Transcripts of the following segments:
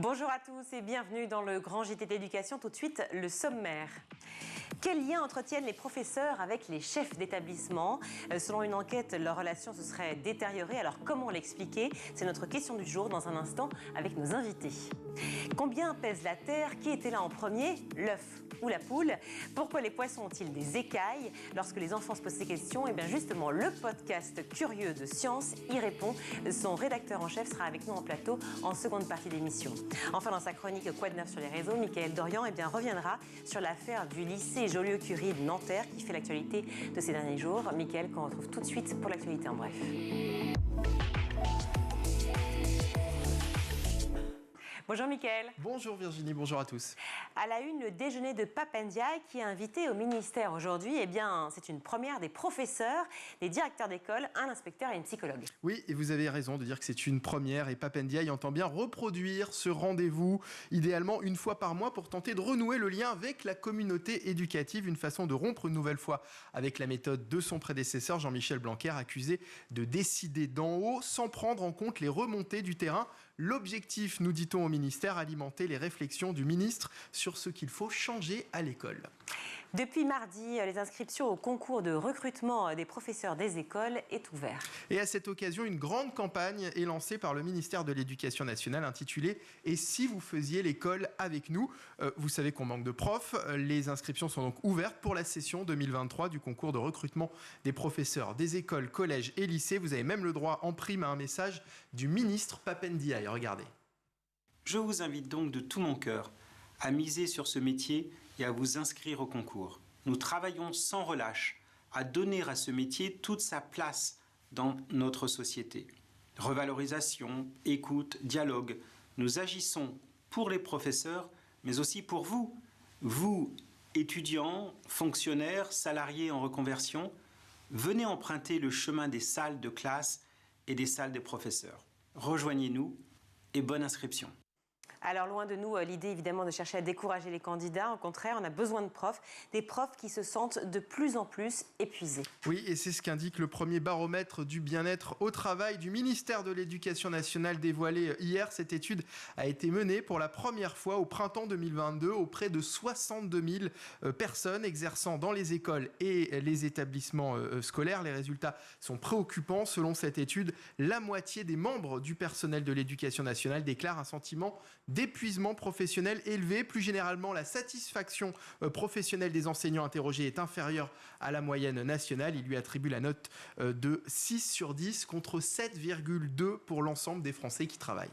Bonjour à tous et bienvenue dans le Grand JT d'éducation. Tout de suite, le sommaire. Quel lien entretiennent les professeurs avec les chefs d'établissement? Selon une enquête, leur relation se serait détériorée. Alors comment l'expliquer? C'est notre question du jour dans un instant avec nos invités. Combien pèse la Terre? Qui était là en premier? L'œuf ou la poule? Pourquoi les poissons ont-ils des écailles? Lorsque les enfants se posent ces questions, et bien justement, le podcast Curieux de Science y répond. Son rédacteur en chef sera avec nous en plateau en seconde partie d'émission. Enfin, dans sa chronique Quoi de neuf sur les réseaux, Mickaël Dorian reviendra sur l'affaire du lycée Joliot-Curie de Nanterre qui fait l'actualité de ces derniers jours. Mickaël, qu'on retrouve tout de suite pour l'actualité en bref. Bonjour Mickaël. Bonjour Virginie, bonjour à tous. À la une, le déjeuner de Pape Ndiaye qui est invité au ministère aujourd'hui. Eh bien, c'est une première des professeurs, des directeurs d'école, un inspecteur et une psychologue. Oui, et vous avez raison de dire que c'est une première et Pape Ndiaye entend bien reproduire ce rendez-vous, idéalement une fois par mois pour tenter de renouer le lien avec la communauté éducative, une façon de rompre une nouvelle fois avec la méthode de son prédécesseur Jean-Michel Blanquer, accusé de décider d'en haut sans prendre en compte les remontées du terrain. L'objectif, nous dit-on au ministère, alimenter les réflexions du ministre sur ce qu'il faut changer à l'école. Depuis mardi, les inscriptions au concours de recrutement des professeurs des écoles est ouverte. Et à cette occasion, une grande campagne est lancée par le ministère de l'Éducation nationale intitulée « Et si vous faisiez l'école avec nous ?» Vous savez qu'on manque de profs. Les inscriptions sont donc ouvertes pour la session 2023 du concours de recrutement des professeurs des écoles, collèges et lycées. Vous avez même le droit en prime à un message du ministre Pape Ndiaye. Regardez. Je vous invite donc de tout mon cœur à miser sur ce métier et à vous inscrire au concours. Nous travaillons sans relâche à donner à ce métier toute sa place dans notre société. Revalorisation, écoute, dialogue. Nous agissons pour les professeurs, mais aussi pour vous. Vous, étudiants, fonctionnaires, salariés en reconversion, venez emprunter le chemin des salles de classe et des salles des professeurs. Rejoignez-nous et bonne inscription. Alors loin de nous l'idée évidemment de chercher à décourager les candidats. Au contraire, on a besoin de profs, des profs qui se sentent de plus en plus épuisés. Oui, et c'est ce qu'indique le premier baromètre du bien-être au travail du ministère de l'Éducation nationale dévoilé hier. Cette étude a été menée pour la première fois au printemps 2022 auprès de 62 000 personnes exerçant dans les écoles et les établissements scolaires. Les résultats sont préoccupants. Selon cette étude, la moitié des membres du personnel de l'Éducation nationale déclarent un sentiment d'épuisement professionnel élevé. Plus généralement, la satisfaction professionnelle des enseignants interrogés est inférieure à la moyenne nationale. Il lui attribue la note de 6 sur 10 contre 7,2 pour l'ensemble des Français qui travaillent.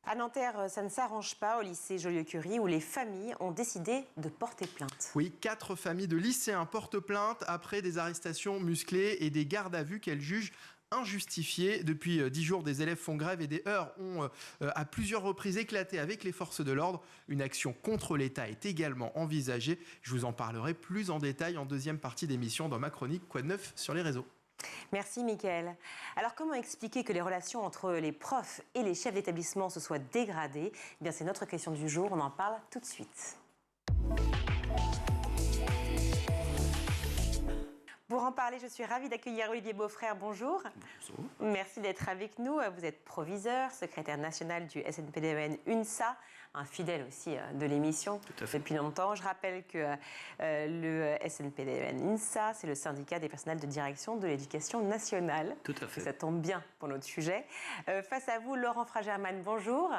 À Nanterre, ça ne s'arrange pas au lycée Joliot-Curie où les familles ont décidé de porter plainte. Oui, 4 familles de lycéens portent plainte après des arrestations musclées et des gardes à vue qu'elles jugent injustifiées. Depuis 10 jours, des élèves font grève et des heurts ont à plusieurs reprises éclaté avec les forces de l'ordre. Une action contre l'État est également envisagée. Je vous en parlerai plus en détail en deuxième partie d'émission dans ma chronique Quoi de neuf sur les réseaux. Merci Mickaël. Alors comment expliquer que les relations entre les profs et les chefs d'établissement se soient dégradées? Eh bien, c'est notre question du jour, on en parle tout de suite. Pour en parler, je suis ravie d'accueillir Olivier Beaufrère. Bonjour. Bonjour. Merci d'être avec nous. Vous êtes proviseur, secrétaire national du SNPDEN UNSA, un fidèle aussi de l'émission depuis longtemps. Je rappelle que le SNPDEN UNSA, c'est le syndicat des personnels de direction de l'éducation nationale. Tout à fait. Ça tombe bien pour notre sujet. Face à vous, Laurent Fragerman, bonjour.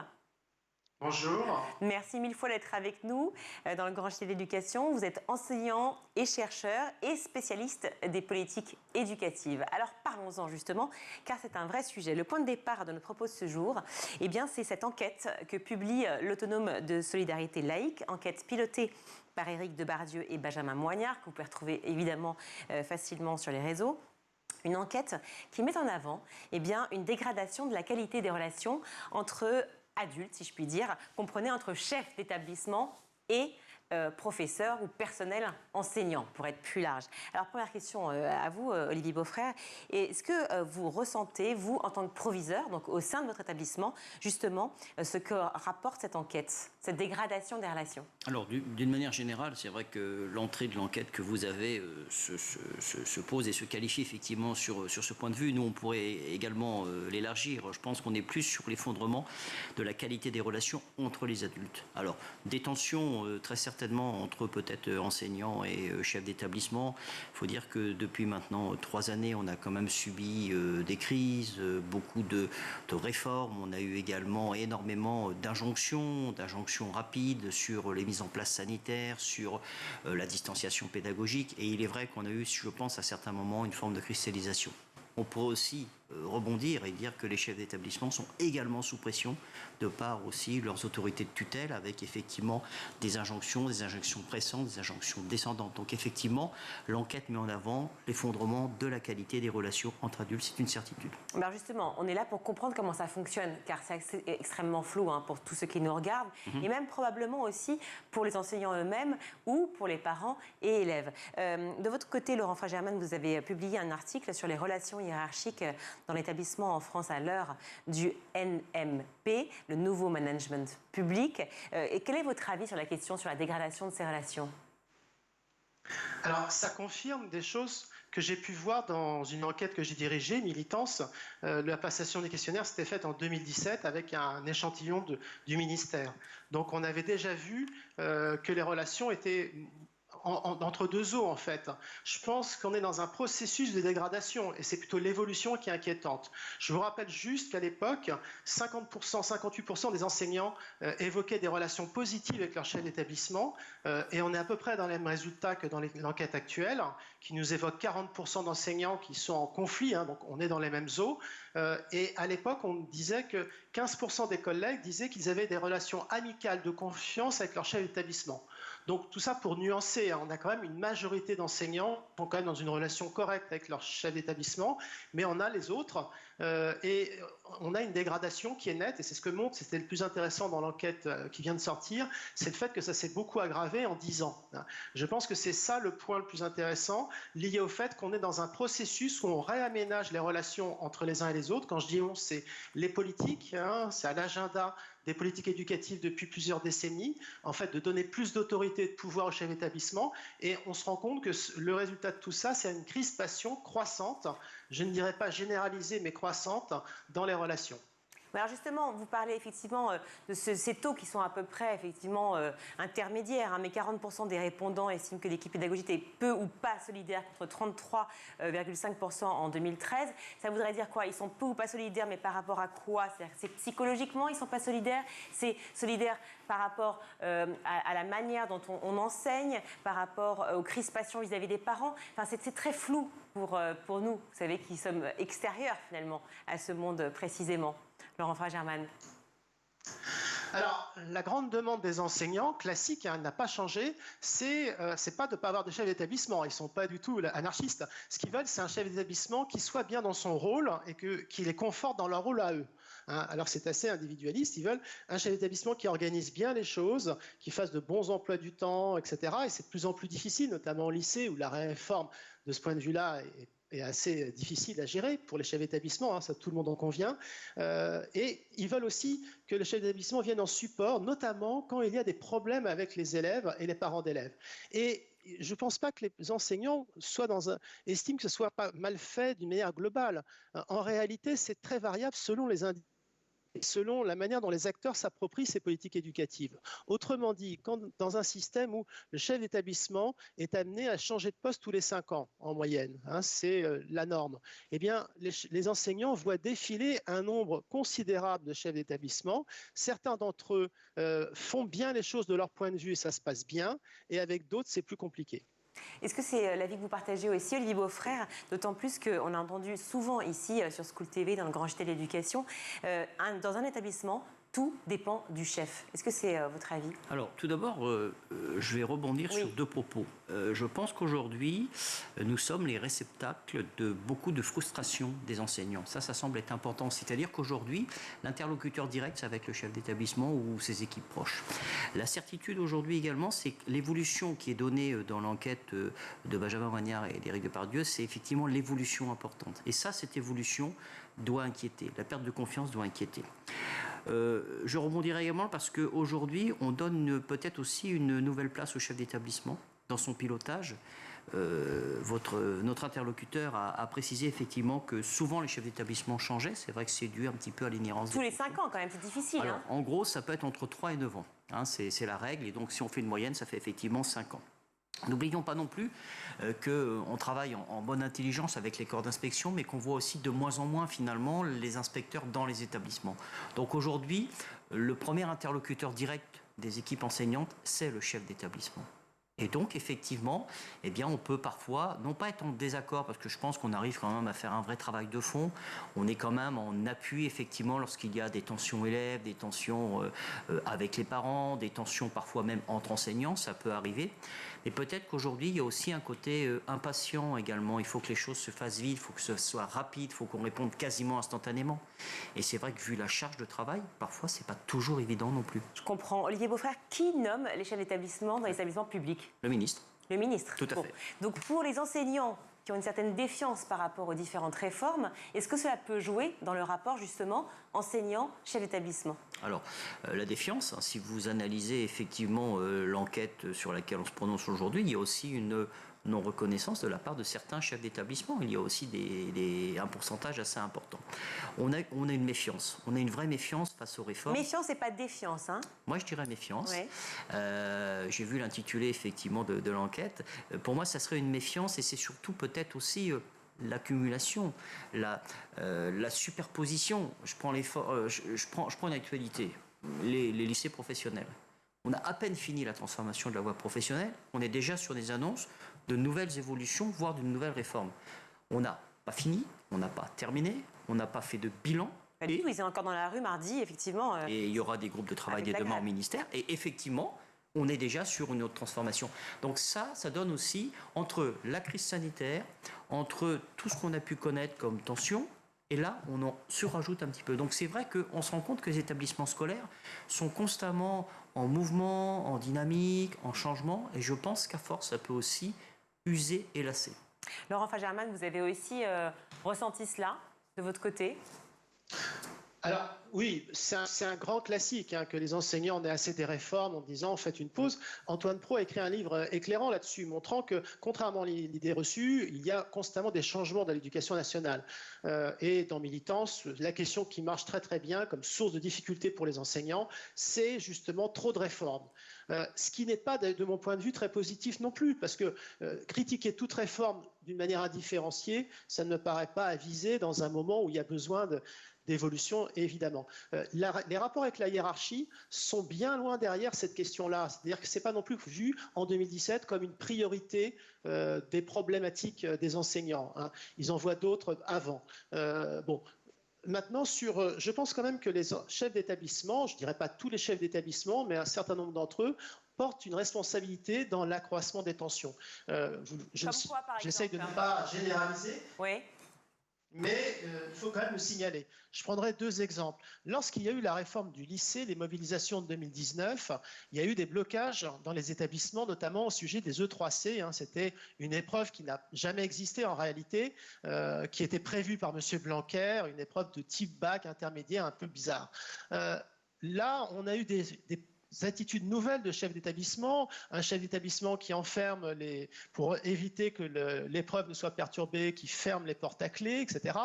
Bonjour. Merci mille fois d'être avec nous dans le Grand JT d'éducation. Vous êtes enseignant et chercheur et spécialiste des politiques éducatives. Alors parlons-en justement, car c'est un vrai sujet. Le point de départ de notre propos ce jour, eh bien, c'est cette enquête que publie l'Autonome de solidarité laïque, enquête pilotée par Éric Debardieu et Benjamin Moignard, que vous pouvez retrouver évidemment facilement sur les réseaux. Une enquête qui met en avant eh bien, une dégradation de la qualité des relations entre adultes, si je puis dire, comprenez entre chefs d'établissement et professeurs ou personnel enseignant, pour être plus large. Alors, première question à vous, Olivier Beaufrère. Est-ce que vous ressentez, vous, en tant que proviseur, donc au sein de votre établissement, justement, ce que rapporte cette enquête, cette dégradation des relations? Alors, d'une manière générale, c'est vrai que l'entrée de l'enquête que vous avez se pose et se qualifie effectivement sur ce point de vue. Nous, on pourrait également l'élargir. Je pense qu'on est plus sur l'effondrement de la qualité des relations entre les adultes. Alors, des tensions très certainement entre peut-être enseignants et chefs d'établissement. Il faut dire que depuis maintenant 3 années, on a quand même subi des crises, beaucoup de réformes. On a eu également énormément d'injonctions rapides sur les mises en place sanitaires, sur la distanciation pédagogique. Et il est vrai qu'on a eu, je pense, à certains moments, une forme de cristallisation. On pourrait aussi rebondir et dire que les chefs d'établissement sont également sous pression de par aussi leurs autorités de tutelle avec effectivement des injonctions pressantes, des injonctions descendantes. Donc effectivement, l'enquête met en avant l'effondrement de la qualité des relations entre adultes, c'est une certitude. Alors justement, on est là pour comprendre comment ça fonctionne, car c'est extrêmement flou pour tous ceux qui nous regardent, et même probablement aussi pour les enseignants eux-mêmes ou pour les parents et élèves. De votre côté, Laurent Fragerman, vous avez publié un article sur les relations hiérarchiques dans l'établissement en France à l'heure du NMP, le nouveau management public. Et quel est votre avis sur la question, sur la dégradation de ces relations? Alors, ça confirme des choses que j'ai pu voir dans une enquête que j'ai dirigée, Militance. La passation des questionnaires s'était faite en 2017 avec un échantillon du ministère. Donc, on avait déjà vu que les relations étaient entre deux eaux, en fait. Je pense qu'on est dans un processus de dégradation et c'est plutôt l'évolution qui est inquiétante. Je vous rappelle juste qu'à l'époque, 50%, 58% des enseignants évoquaient des relations positives avec leur chef d'établissement et on est à peu près dans les mêmes résultats que dans l'enquête actuelle, qui nous évoque 40% d'enseignants qui sont en conflit, donc on est dans les mêmes eaux. Et à l'époque, on disait que 15% des collègues disaient qu'ils avaient des relations amicales de confiance avec leur chef d'établissement. Donc tout ça pour nuancer, on a quand même une majorité d'enseignants qui sont quand même dans une relation correcte avec leur chef d'établissement, mais on a les autres et on a une dégradation qui est nette et c'est ce que montre, c'était le plus intéressant dans l'enquête qui vient de sortir, c'est le fait que ça s'est beaucoup aggravé en 10 ans. Je pense que c'est ça le point le plus intéressant, lié au fait qu'on est dans un processus où on réaménage les relations entre les uns et les autres. Quand je dis on, c'est les politiques, c'est à l'agenda des politiques éducatives depuis plusieurs décennies, en fait, de donner plus d'autorité et de pouvoir au chef d'établissement. Et on se rend compte que le résultat de tout ça, c'est une crispation croissante, je ne dirais pas généralisée, mais croissante dans les relations. Alors justement, vous parlez effectivement de ces taux qui sont à peu près effectivement intermédiaires, mais 40% des répondants estiment que l'équipe pédagogique est peu ou pas solidaire contre 33,5% en 2013. Ça voudrait dire quoi? Ils sont peu ou pas solidaires, mais par rapport à quoi? C'est psychologiquement, ils ne sont pas solidaires? C'est solidaire par rapport à la manière dont on enseigne, par rapport aux crispations vis-à-vis des parents? Enfin, c'est très flou pour nous, vous savez, qui sommes extérieurs finalement à ce monde précisément. Laurent Fragerman. Alors, la grande demande des enseignants, classique, n'a pas changé, c'est pas de ne pas avoir de chef d'établissement. Ils ne sont pas du tout anarchistes. Ce qu'ils veulent, c'est un chef d'établissement qui soit bien dans son rôle et qui les conforte dans leur rôle à eux. Alors, c'est assez individualiste. Ils veulent un chef d'établissement qui organise bien les choses, qui fasse de bons emplois du temps, etc. Et c'est de plus en plus difficile, notamment au lycée, où la réforme, de ce point de vue-là, est assez difficile à gérer pour les chefs d'établissement, ça tout le monde en convient. Et ils veulent aussi que les chefs d'établissement viennent en support, notamment quand il y a des problèmes avec les élèves et les parents d'élèves. Et je ne pense pas que les enseignants estiment que ce soit pas mal fait d'une manière globale. En réalité, c'est très variable selon les individus, selon la manière dont les acteurs s'approprient ces politiques éducatives. Autrement dit, dans un système où le chef d'établissement est amené à changer de poste tous les 5 ans, en moyenne, c'est la norme, eh bien, les enseignants voient défiler un nombre considérable de chefs d'établissement. Certains d'entre eux font bien les choses de leur point de vue et ça se passe bien, et avec d'autres, c'est plus compliqué. Est-ce que c'est l'avis que vous partagez aussi, Olivier Beaufrère? D'autant plus qu'on a entendu souvent ici, sur School TV, dans le Grand JT de l'éducation, dans un établissement, tout dépend du chef. Est-ce que c'est votre avis? Alors, tout d'abord, je vais rebondir sur deux propos. Je pense qu'aujourd'hui, nous sommes les réceptacles de beaucoup de frustration des enseignants. Ça semble être important. C'est-à-dire qu'aujourd'hui, l'interlocuteur direct, c'est avec le chef d'établissement ou ses équipes proches. La certitude aujourd'hui également, c'est que l'évolution qui est donnée dans l'enquête de Benjamin Moignard et d'Éric Depardieu, c'est effectivement l'évolution importante. Et ça, cette évolution doit inquiéter. La perte de confiance doit inquiéter. Je rebondirai également parce qu'aujourd'hui, on donne peut-être aussi une nouvelle place au chef d'établissement dans son pilotage. Notre interlocuteur a précisé effectivement que souvent les chefs d'établissement changeaient. C'est vrai que c'est dû un petit peu à l'inhérence. Tous les 5 ans quand même, c'est difficile. Alors, en gros, ça peut être entre 3 et 9 ans. C'est la règle. Et donc, si on fait une moyenne, ça fait effectivement 5 ans. N'oublions pas non plus qu'on travaille en bonne intelligence avec les corps d'inspection, mais qu'on voit aussi de moins en moins finalement les inspecteurs dans les établissements. Donc aujourd'hui, le premier interlocuteur direct des équipes enseignantes, c'est le chef d'établissement. Et donc, effectivement, eh bien, on peut parfois, non pas être en désaccord, parce que je pense qu'on arrive quand même à faire un vrai travail de fond. On est quand même en appui, effectivement, lorsqu'il y a des tensions élèves, des tensions avec les parents, des tensions parfois même entre enseignants, ça peut arriver. Mais peut-être qu'aujourd'hui, il y a aussi un côté impatient également. Il faut que les choses se fassent vite, il faut que ce soit rapide, il faut qu'on réponde quasiment instantanément. Et c'est vrai que vu la charge de travail, parfois, c'est pas toujours évident non plus. Je comprends. Olivier Beaufrère, qui nomme les chefs d'établissement dans les établissements publics? Le ministre. Le ministre. Tout à fait. Donc pour les enseignants qui ont une certaine défiance par rapport aux différentes réformes, est-ce que cela peut jouer dans le rapport justement enseignant-chef d'établissement? Alors, la défiance, si vous analysez effectivement l'enquête sur laquelle on se prononce aujourd'hui, il y a aussi une non-reconnaissance de la part de certains chefs d'établissement. Il y a aussi un pourcentage assez important. On a une méfiance. On a une vraie méfiance face aux réformes. Méfiance et pas défiance, hein? Moi, je dirais méfiance. Ouais. J'ai vu l'intitulé effectivement de l'enquête. Pour moi, ça serait une méfiance et c'est surtout peut-être aussi l'accumulation, la superposition. Je prends une actualité. Les lycées professionnels. On a à peine fini la transformation de la voie professionnelle. On est déjà sur des annonces de nouvelles évolutions, voire d'une nouvelle réforme. On n'a pas fini, on n'a pas terminé, on n'a pas fait de bilan. Pas du tout, ils sont encore dans la rue mardi, effectivement. Et il y aura des groupes de travail dès demain au ministère. Et effectivement, on est déjà sur une autre transformation. Donc ça donne aussi, entre la crise sanitaire, entre tout ce qu'on a pu connaître comme tension, et là, on en surajoute un petit peu. Donc c'est vrai qu'on se rend compte que les établissements scolaires sont constamment en mouvement, en dynamique, en changement. Et je pense qu'à force, ça peut aussi user et lasser. Laurent Fagerman, vous avez aussi ressenti cela de votre côté? Alors oui, c'est un grand classique que les enseignants aient assez des réformes en disant faites une pause. Antoine Pro a écrit un livre éclairant là-dessus, montrant que contrairement à l'idée reçue, il y a constamment des changements dans l'éducation nationale. Et dans Militance, la question qui marche très très bien comme source de difficulté pour les enseignants, c'est justement trop de réformes. Ce qui n'est pas, de mon point de vue, très positif non plus, parce que critiquer toute réforme d'une manière indifférenciée, ça ne me paraît pas avisé dans un moment où il y a besoin d'évolution, évidemment. Les rapports avec la hiérarchie sont bien loin derrière cette question-là. C'est-à-dire que ce n'est pas non plus vu en 2017 comme une priorité des problématiques des enseignants. Ils en voient d'autres avant. Maintenant, je pense quand même que les chefs d'établissement, je ne dirais pas tous les chefs d'établissement, mais un certain nombre d'entre eux, portent une responsabilité dans l'accroissement des tensions. J'essaye de ne pas généraliser. Oui. Mais il faut quand même le signaler. Je prendrai deux exemples. Lorsqu'il y a eu la réforme du lycée, les mobilisations de 2019, il y a eu des blocages dans les établissements, notamment au sujet des E3C. C'était une épreuve qui n'a jamais existé en réalité, qui était prévue par M. Blanquer, une épreuve de type bac intermédiaire un peu bizarre. Là, on a eu des attitudes nouvelles de chefs d'établissement, un chef d'établissement qui enferme pour éviter que l'épreuve ne soit perturbée, qui ferme les portes à clé, etc.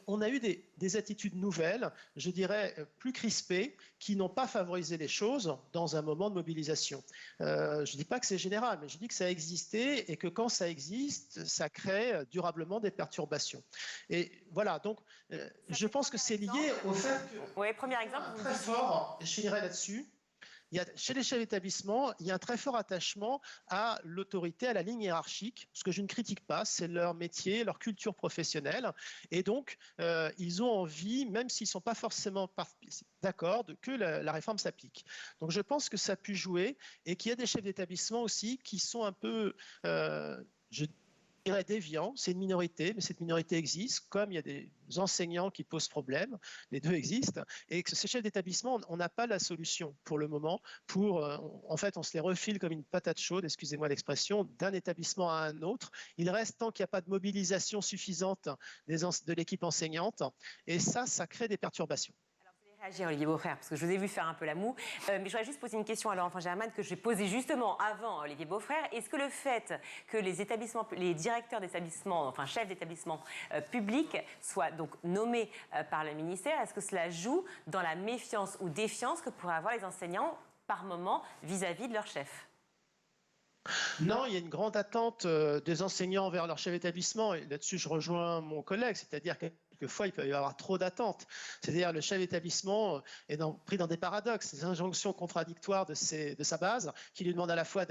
On a eu des attitudes nouvelles, je dirais plus crispées, qui n'ont pas favorisé les choses dans un moment de mobilisation. Je ne dis pas que c'est général, mais je dis que ça a existé et que quand ça existe, ça crée durablement des perturbations. Et voilà, donc je pense que c'est lié au fait que... Oui, premier exemple. Très fort, et je finirai là-dessus. chez les chefs d'établissement, il y a un très fort attachement à l'autorité, à la ligne hiérarchique. Ce que je ne critique pas, c'est leur métier, leur culture professionnelle. Et donc, ils ont envie, même s'ils ne sont pas forcément d'accord, que la réforme s'applique. Donc, je pense que ça a pu jouer et qu'il y a des chefs d'établissement aussi qui sont un peu, je dirais, déviants. C'est une minorité, mais cette minorité existe, comme il y a des enseignants qui posent problème, les deux existent, et que ces chefs d'établissement, on n'a pas la solution pour le moment. En fait, on se les refile comme une patate chaude, excusez-moi l'expression, d'un établissement à un autre. Il reste tant qu'il n'y a pas de mobilisation suffisante de l'équipe enseignante, et ça crée des perturbations. Réagir, Olivier Beaufrère, parce que je vous ai vu faire un peu la moue. Mais je voudrais juste poser une question à Laurent Germain que j'ai posée justement avant Olivier Beaufrère. Est-ce que le fait que les directeurs d'établissements, enfin chefs d'établissements publics soient donc nommés par le ministère, est-ce que cela joue dans la méfiance ou défiance que pourraient avoir les enseignants par moment vis-à-vis de leur chef ? Non, il y a une grande attente des enseignants vers leur chef d'établissement. Et là-dessus, je rejoins mon collègue, c'est-à-dire que quelquefois, il peut y avoir trop d'attentes. C'est-à-dire le chef d'établissement est pris dans des paradoxes, des injonctions contradictoires de sa base, qui lui demandent à la fois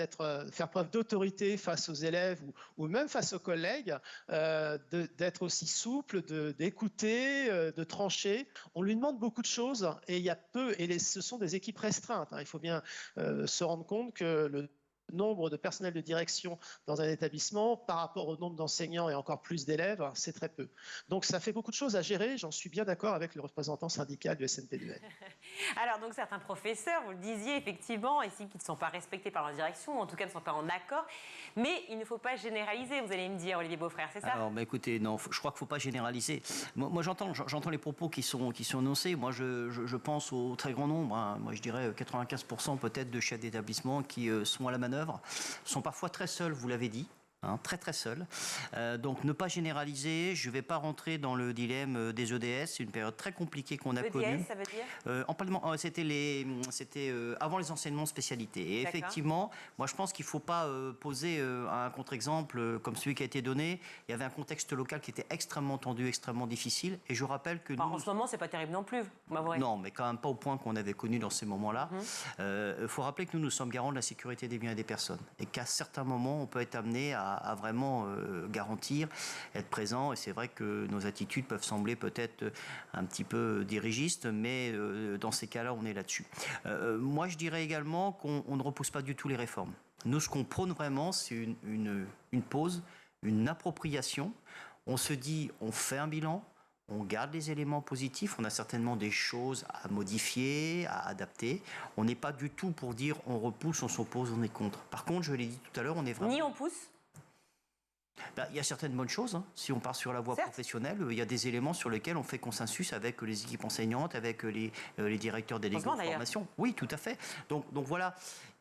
faire preuve d'autorité face aux élèves ou même face aux collègues, d'être aussi souple, d'écouter, de trancher. On lui demande beaucoup de choses et il y a peu, et ce sont des équipes restreintes. Il faut bien se rendre compte que le nombre de personnel de direction dans un établissement par rapport au nombre d'enseignants et encore plus d'élèves, c'est très peu. Donc ça fait beaucoup de choses à gérer, j'en suis bien d'accord avec le représentant syndical du SNPDUL. Alors donc certains professeurs, vous le disiez effectivement, estiment qu'ils ne sont pas respectés par leur direction, ou en tout cas ne sont pas en accord, mais il ne faut pas généraliser, vous allez me dire, Olivier Beaufrère, c'est ça ? Alors écoutez, non, je crois qu'il ne faut pas généraliser. Moi j'entends les propos qui sont énoncés, moi je pense au très grand nombre, moi je dirais 95% peut-être de chefs d'établissement qui sont à la manœuvre, sont parfois très seuls, vous l'avez dit. Très très seul. Donc ne pas généraliser, je ne vais pas rentrer dans le dilemme des EDS, c'est une période très compliquée qu'on a connue. EDS, ça veut dire c'était avant les enseignements de spécialité. Et D'accord. effectivement, moi je pense qu'il ne faut pas poser un contre-exemple comme celui qui a été donné. Il y avait un contexte local qui était extrêmement tendu, extrêmement difficile. Et je rappelle que en ce moment, c'est pas terrible non plus, m'avouerez. Non, mais quand même pas au point qu'on avait connu dans ces moments-là. Il faut rappeler que nous sommes garants de la sécurité des biens et des personnes. Et qu'à certains moments, on peut être amené à vraiment garantir, être présent. Et c'est vrai que nos attitudes peuvent sembler peut-être un petit peu dirigistes, mais dans ces cas-là, on est là-dessus. Moi, je dirais également qu'on ne repousse pas du tout les réformes. Nous, ce qu'on prône vraiment, c'est une pause, une appropriation. On se dit, on fait un bilan, on garde les éléments positifs, on a certainement des choses à modifier, à adapter. On n'est pas du tout pour dire on repousse, on s'oppose, on est contre. Par contre, je l'ai dit tout à l'heure, on est vraiment... Ni on pousse. Il y a certaines bonnes choses. Si on part sur la voie professionnelle, il y a des éléments sur lesquels on fait consensus avec les équipes enseignantes, avec les directeurs des délégués de formation. Oui, tout à fait. Donc voilà,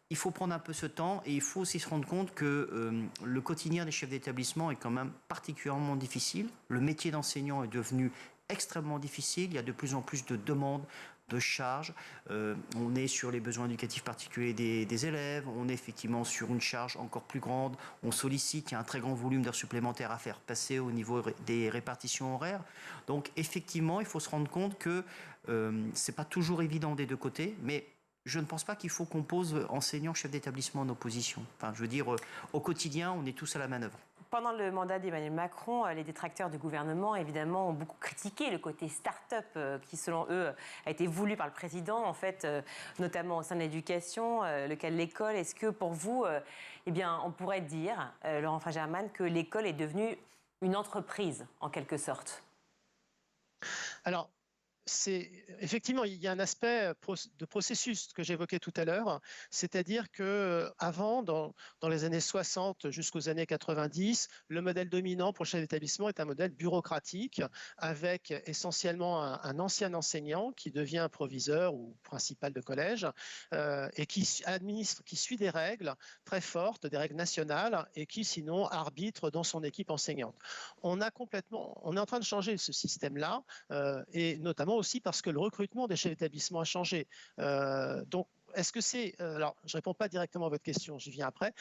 il faut prendre un peu ce temps et il faut aussi se rendre compte que le quotidien des chefs d'établissement est quand même particulièrement difficile. Le métier d'enseignant est devenu extrêmement difficile. Il y a de plus en plus de demandes, de charges. On est sur les besoins éducatifs particuliers des élèves. On est effectivement sur une charge encore plus grande. On sollicite, il y a un très grand volume d'heures supplémentaires à faire passer au niveau des répartitions horaires. Donc effectivement, il faut se rendre compte que c'est pas toujours évident des deux côtés, mais je ne pense pas qu'il faut qu'on pose enseignants, chefs d'établissement en opposition. Enfin, je veux dire, au quotidien, on est tous à la manœuvre. Pendant le mandat d'Emmanuel Macron, les détracteurs du gouvernement, évidemment, ont beaucoup critiqué le côté start-up qui, selon eux, a été voulu par le président, en fait, notamment au sein de l'éducation, lequel l'école. Est-ce que pour vous, eh bien, on pourrait dire, Laurent Germain, que l'école est devenue une entreprise, en quelque sorte ? Alors, effectivement, il y a un aspect de processus que j'évoquais tout à l'heure, c'est-à-dire qu'avant, dans les années 60 jusqu'aux années 90, le modèle dominant pour le chef d'établissement est un modèle bureaucratique avec essentiellement un ancien enseignant qui devient un proviseur ou principal de collège et qui administre, qui suit des règles très fortes, des règles nationales et qui sinon arbitre dans son équipe enseignante. On est en train de changer ce système-là et notamment aussi parce que le recrutement des chefs d'établissement a changé. Donc, est-ce que c'est... alors, je ne réponds pas directement à votre question, j'y viens après.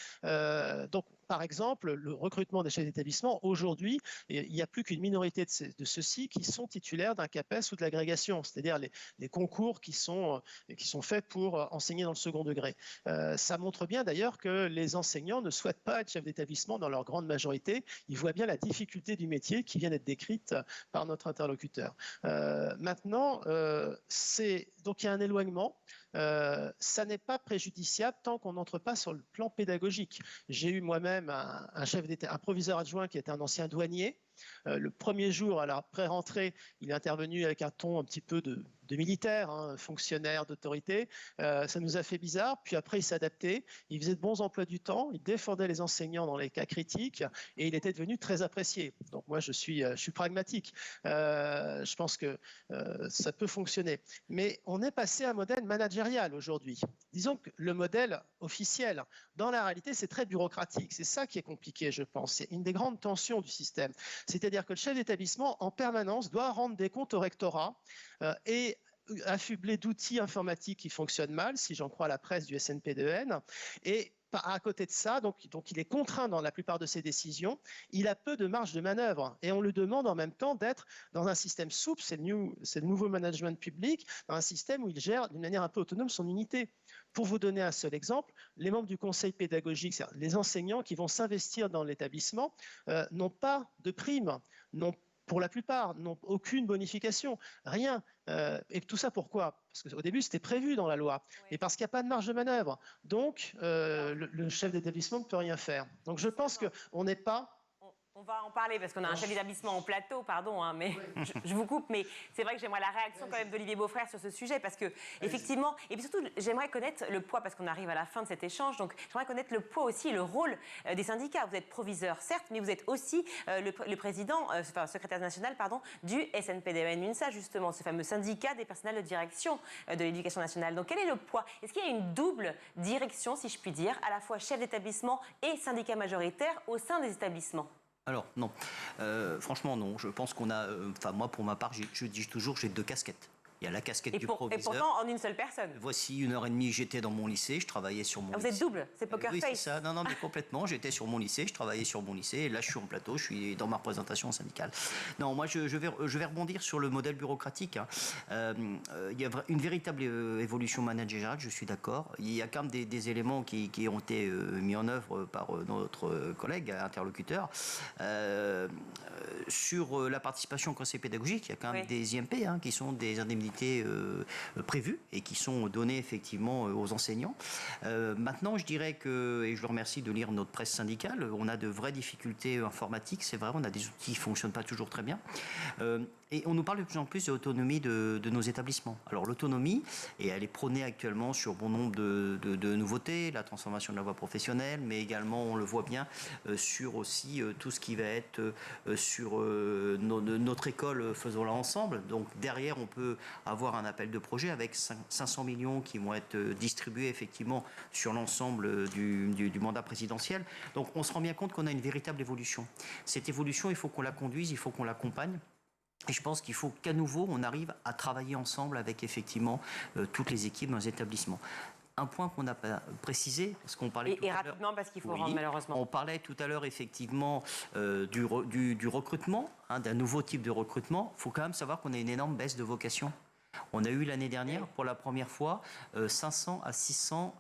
Donc, par exemple, le recrutement des chefs d'établissement, aujourd'hui, il n'y a plus qu'une minorité de ceux-ci qui sont titulaires d'un CAPES ou de l'agrégation, c'est-à-dire les concours qui sont faits pour enseigner dans le second degré. Ça montre bien d'ailleurs que les enseignants ne souhaitent pas être chefs d'établissement dans leur grande majorité. Ils voient bien la difficulté du métier qui vient d'être décrite par notre interlocuteur. Maintenant, donc il y a un éloignement. Ça n'est pas préjudiciable tant qu'on n'entre pas sur le plan pédagogique. J'ai eu moi-même un proviseur adjoint qui était un ancien douanier. Le premier jour, à la pré-rentrée, il est intervenu avec un ton un petit peu de militaire, fonctionnaire, d'autorité. Ça nous a fait bizarre. Puis après, il s'adaptait. Il faisait de bons emplois du temps. Il défendait les enseignants dans les cas critiques et il était devenu très apprécié. Donc moi, je suis pragmatique. Je pense que ça peut fonctionner. Mais on est passé à un modèle managérial aujourd'hui. Disons que le modèle officiel, dans la réalité, c'est très bureaucratique. C'est ça qui est compliqué, je pense. C'est une des grandes tensions du système. C'est-à-dire que le chef d'établissement, en permanence, doit rendre des comptes au rectorat et affublé d'outils informatiques qui fonctionnent mal, si j'en crois la presse du SNPDEN. Et à côté de ça, donc il est contraint dans la plupart de ses décisions, il a peu de marge de manœuvre et on lui demande en même temps d'être dans un système souple, c'est le nouveau management public, dans un système où il gère d'une manière un peu autonome son unité. Pour vous donner un seul exemple, les membres du conseil pédagogique, c'est-à-dire les enseignants qui vont s'investir dans l'établissement, n'ont pas de prime, pour la plupart, n'ont aucune bonification, rien. Et tout ça pourquoi? Parce qu'au début, c'était prévu dans la loi, et parce qu'il n'y a pas de marge de manœuvre. Donc, le chef d'établissement ne peut rien faire. Donc, je pense qu'on n'est pas... On va en parler parce qu'on a un chef d'établissement en plateau, pardon, mais je vous coupe, mais c'est vrai que j'aimerais la réaction quand même d'Olivier Beaufrère sur ce sujet parce que effectivement, et puis surtout, j'aimerais connaître le poids parce qu'on arrive à la fin de cet échange, donc j'aimerais connaître le poids aussi et le rôle des syndicats. Vous êtes proviseur, certes, mais vous êtes aussi le président, secrétaire national, pardon, du SNPDEN-UNSA, justement, ce fameux syndicat des personnels de direction de l'éducation nationale. Donc quel est le poids? Est-ce qu'il y a une double direction, si je puis dire, à la fois chef d'établissement et syndicat majoritaire au sein des établissements? Alors non, franchement non. Je pense qu'on a, moi pour ma part, je dis toujours, j'ai deux casquettes. Il y a la casquette du proviseur. Et pourtant en une seule personne. Voici 1h30, j'étais dans mon lycée, je travaillais sur mon lycée. Vous êtes double, c'est poker face. Oui, c'est ça. Non, mais complètement. J'étais sur mon lycée, je travaillais sur mon lycée. Et là, je suis en plateau, je suis dans ma représentation syndicale. Non, moi, je vais rebondir sur le modèle bureaucratique. Il y a une véritable évolution managériale, je suis d'accord. Il y a quand même des éléments qui ont été mis en œuvre par notre collègue interlocuteur. Sur la participation au conseil pédagogique, il y a quand même des IMP qui sont des indemnités prévues et qui sont données effectivement aux enseignants. Maintenant, je dirais que, et je le remercie de lire notre presse syndicale, on a de vraies difficultés informatiques, c'est vrai, on a des outils qui ne fonctionnent pas toujours très bien. Et on nous parle de plus en plus de l'autonomie de nos établissements. Alors l'autonomie, et elle est prônée actuellement sur bon nombre de nouveautés, la transformation de la voie professionnelle, mais également, on le voit bien, sur aussi tout ce qui va être sur notre école Faisons-la ensemble. Donc derrière, on peut avoir un appel de projet avec 500 millions qui vont être distribués effectivement sur l'ensemble du mandat présidentiel. Donc on se rend bien compte qu'on a une véritable évolution. Cette évolution, il faut qu'on la conduise, il faut qu'on l'accompagne. Et je pense qu'il faut qu'à nouveau, on arrive à travailler ensemble avec effectivement toutes les équipes dans les établissements. Un point qu'on n'a pas précisé, parce qu'on parlait et rapidement, parce qu'il faut rendre malheureusement. On parlait tout à l'heure effectivement du recrutement, d'un nouveau type de recrutement. Il faut quand même savoir qu'on a une énorme baisse de vocation. On a eu l'année dernière, pour la première fois, 500 à 600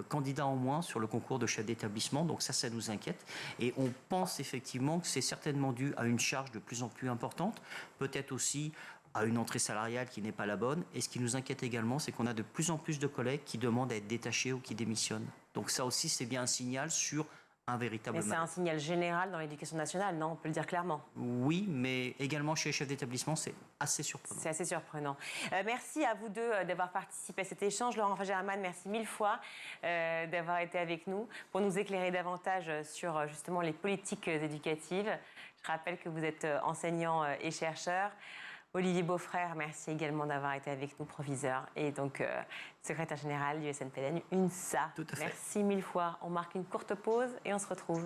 candidats en moins sur le concours de chef d'établissement. Donc ça nous inquiète. Et on pense effectivement que c'est certainement dû à une charge de plus en plus importante, peut-être aussi à une entrée salariale qui n'est pas la bonne. Et ce qui nous inquiète également, c'est qu'on a de plus en plus de collègues qui demandent à être détachés ou qui démissionnent. Donc ça aussi, c'est bien un signal sur un véritable... Mais c'est un signal général dans l'éducation nationale, non? On peut le dire clairement. Oui, mais également chez les chefs d'établissement, c'est assez surprenant. C'est assez surprenant. Merci à vous deux d'avoir participé à cet échange. Laurent Fagerman, merci mille fois d'avoir été avec nous pour nous éclairer davantage sur justement les politiques éducatives. Je rappelle que vous êtes enseignant et chercheur. Olivier Beaufrère, merci également d'avoir été avec nous, proviseur, et donc secrétaire général du SNPDEN-UNSA. Tout à fait. Merci mille fois. On marque une courte pause et on se retrouve.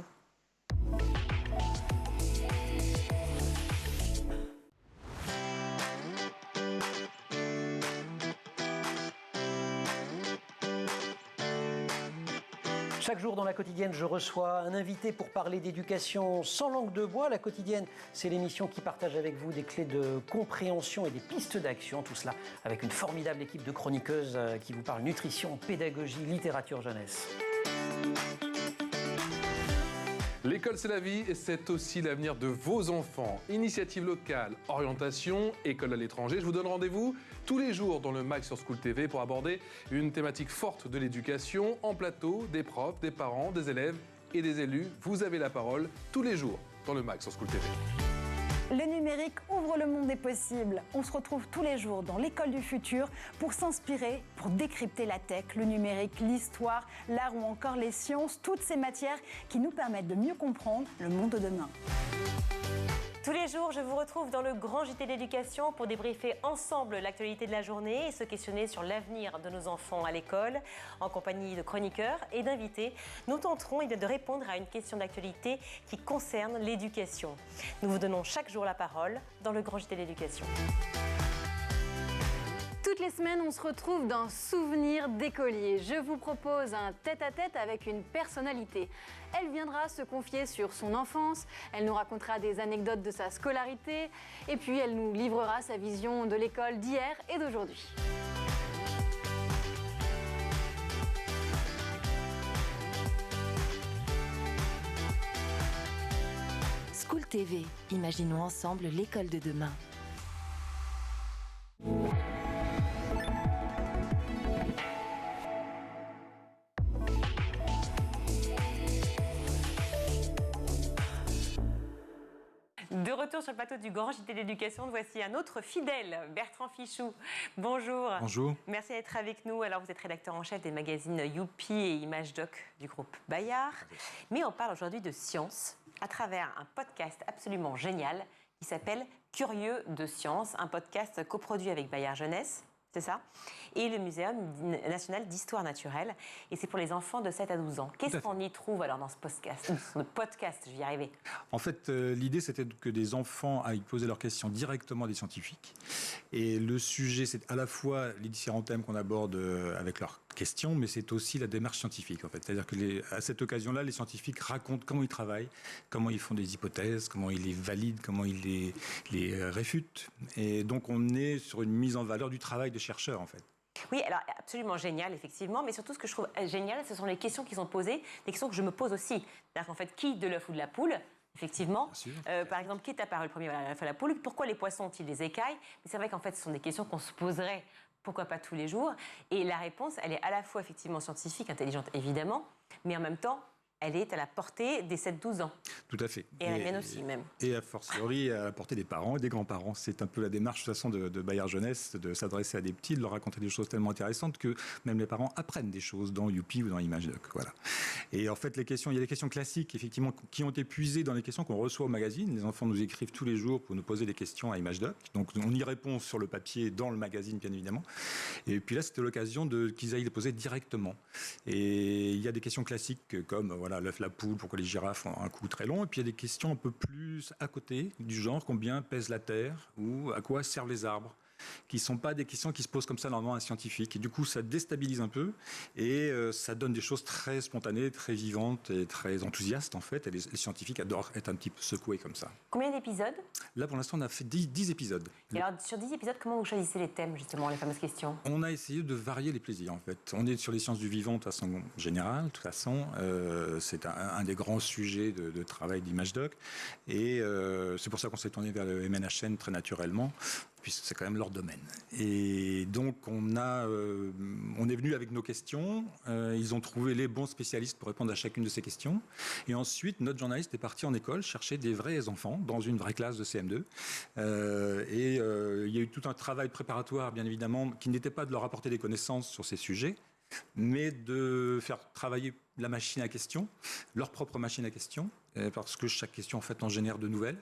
Chaque jour dans La Quotidienne, je reçois un invité pour parler d'éducation sans langue de bois. La Quotidienne, c'est l'émission qui partage avec vous des clés de compréhension et des pistes d'action. Tout cela avec une formidable équipe de chroniqueuses qui vous parlent nutrition, pédagogie, littérature jeunesse. L'école, c'est la vie et c'est aussi l'avenir de vos enfants. Initiative locale, orientation, école à l'étranger. Je vous donne rendez-vous tous les jours dans le MAG sur School TV pour aborder une thématique forte de l'éducation en plateau, des profs, des parents, des élèves et des élus. Vous avez la parole tous les jours dans le MAG sur School TV. Le numérique ouvre le monde des possibles. On se retrouve tous les jours dans l'école du futur pour s'inspirer, pour décrypter la tech, le numérique, l'histoire, l'art ou encore les sciences, toutes ces matières qui nous permettent de mieux comprendre le monde de demain. Tous les jours, je vous retrouve dans le grand JT d'éducation pour débriefer ensemble l'actualité de la journée et se questionner sur l'avenir de nos enfants à l'école. En compagnie de chroniqueurs et d'invités, nous tenterons de répondre à une question d'actualité qui concerne l'éducation. Nous vous donnons chaque jour la parole dans le grand JT d'éducation. Toutes les semaines, on se retrouve dans Souvenirs d'écolier. Je vous propose un tête-à-tête avec une personnalité. Elle viendra se confier sur son enfance, elle nous racontera des anecdotes de sa scolarité et puis elle nous livrera sa vision de l'école d'hier et d'aujourd'hui. School TV, imaginons ensemble l'école de demain. De retour sur le plateau du Grand JT d'éducation, voici un autre fidèle, Bertrand Fichou. Bonjour. Bonjour. Merci d'être avec nous. Alors, vous êtes rédacteur en chef des magazines Youpi et Image Doc du groupe Bayard. Mais on parle aujourd'hui de science à travers un podcast absolument génial qui s'appelle Curieux de science, un podcast coproduit avec Bayard Jeunesse. C'est ça. Et le Muséum national d'histoire naturelle. Et c'est pour les enfants de 7 à 12 ans. Qu'est-ce qu'on y trouve alors dans ce podcast, je vais y arriver. En fait, l'idée, c'était que des enfants aillent poser leurs questions directement à des scientifiques. Et le sujet, c'est à la fois les différents thèmes qu'on aborde avec leurs questions, mais c'est aussi la démarche scientifique, en fait. C'est-à-dire qu'à cette occasion-là, les scientifiques racontent comment ils travaillent, comment ils font des hypothèses, comment ils les valident, comment ils les réfutent. Et donc, on est sur une mise en valeur du travail des chercheurs, en fait. Oui, alors absolument génial, effectivement. Mais surtout, ce que je trouve génial, ce sont les questions qui sont posées, des questions que je me pose aussi. C'est-à-dire qu'en fait, qui de l'œuf ou de la poule ? Effectivement. Par exemple, qui est apparu le premier l'œuf à la poule ? Pourquoi les poissons ont-ils des écailles ? Mais c'est vrai qu'en fait, ce sont des questions qu'on se poserait, pourquoi pas tous les jours ? Et la réponse, elle est à la fois effectivement scientifique, intelligente évidemment, mais en même temps, elle est à la portée des 7-12 ans. Tout à fait. Et à la mienne aussi, même. Et a fortiori, à la portée des parents et des grands-parents. C'est un peu la démarche, de toute façon, de Bayard Jeunesse, de s'adresser à des petits, de leur raconter des choses tellement intéressantes que même les parents apprennent des choses dans Youpi ou dans ImageDoc. Voilà. Et en fait, il y a des questions classiques, effectivement, qui ont été puisées dans les questions qu'on reçoit au magazine. Les enfants nous écrivent tous les jours pour nous poser des questions à ImageDoc. Donc, on y répond sur le papier, dans le magazine, bien évidemment. Et puis là, c'était l'occasion qu'ils aillent les poser directement. Et il y a des questions classiques comme, voilà, l'œuf, la poule, pourquoi les girafes ont un cou très long. Et puis il y a des questions un peu plus à côté, du genre combien pèse la Terre ou à quoi servent les arbres, qui ne sont pas des questions qui se posent comme ça normalement à un scientifique. Et du coup, ça déstabilise un peu et ça donne des choses très spontanées, très vivantes et très enthousiastes en fait. Et les scientifiques adorent être un petit peu secoués comme ça. Combien d'épisodes ? Là, pour l'instant, on a fait 10 épisodes. Et alors, sur 10 épisodes, comment vous choisissez les thèmes, justement, les fameuses questions ? On a essayé de varier les plaisirs, en fait. On est sur les sciences du vivant de façon générale, de toute façon. C'est un des grands sujets de travail d'ImageDoc. Et c'est pour ça qu'on s'est tourné vers le MNHN très naturellement, puisque c'est quand même leur domaine. Et donc, on est venu avec nos questions. Ils ont trouvé les bons spécialistes pour répondre à chacune de ces questions. Et ensuite, notre journaliste est parti en école chercher des vrais enfants dans une vraie classe de CM2. Il y a eu tout un travail préparatoire, bien évidemment, qui n'était pas de leur apporter des connaissances sur ces sujets, mais de faire travailler la machine à questions, leur propre machine à questions, parce que chaque question en fait en génère de nouvelles.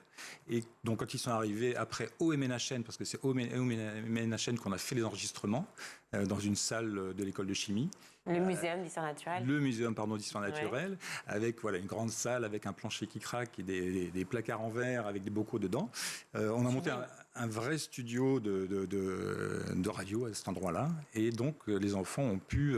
Et donc quand ils sont arrivés après au MNHN, parce que c'est au MNHN qu'on a fait les enregistrements, dans une salle de l'école de chimie. Le muséum d'histoire naturelle. Le muséum, d'histoire naturelle, avec une grande salle avec un plancher qui craque et des placards en verre avec des bocaux dedans. On a monté un vrai studio de radio à cet endroit-là. Et donc, les enfants ont pu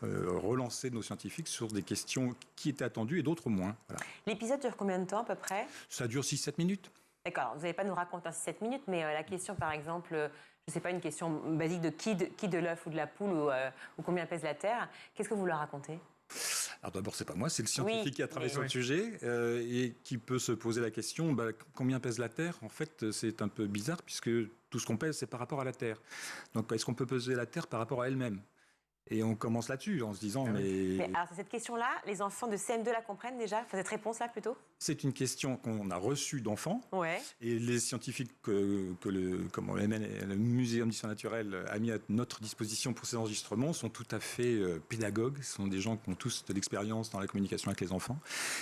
relancer nos scientifiques sur des questions qui étaient attendues et d'autres moins. Voilà. L'épisode dure combien de temps à peu près? Ça dure 6-7 minutes. D'accord, vous n'allez pas nous raconter en 7 minutes, mais la question par exemple, je ne sais pas, une question basique de qui de l'œuf ou de la poule ou combien pèse la Terre, qu'est-ce que vous leur racontez? Alors d'abord, c'est pas moi, c'est le scientifique qui a travaillé sur le sujet et qui peut se poser la question, combien pèse la Terre? En fait, c'est un peu bizarre puisque tout ce qu'on pèse, c'est par rapport à la Terre. Donc, est-ce qu'on peut peser la Terre par rapport à elle-même? Et on commence là-dessus en se disant, mais alors, cette question-là, les enfants de CM2 la comprennent déjà? Enfin, cette réponse-là, plutôt? C'est une question qu'on a reçue d'enfants. Ouais. Et les scientifiques que le Muséum d'histoire naturelle a mis à notre disposition pour ces enregistrements sont tout à fait pédagogues. Ce sont des gens qui ont tous de l'expérience dans la communication avec les enfants.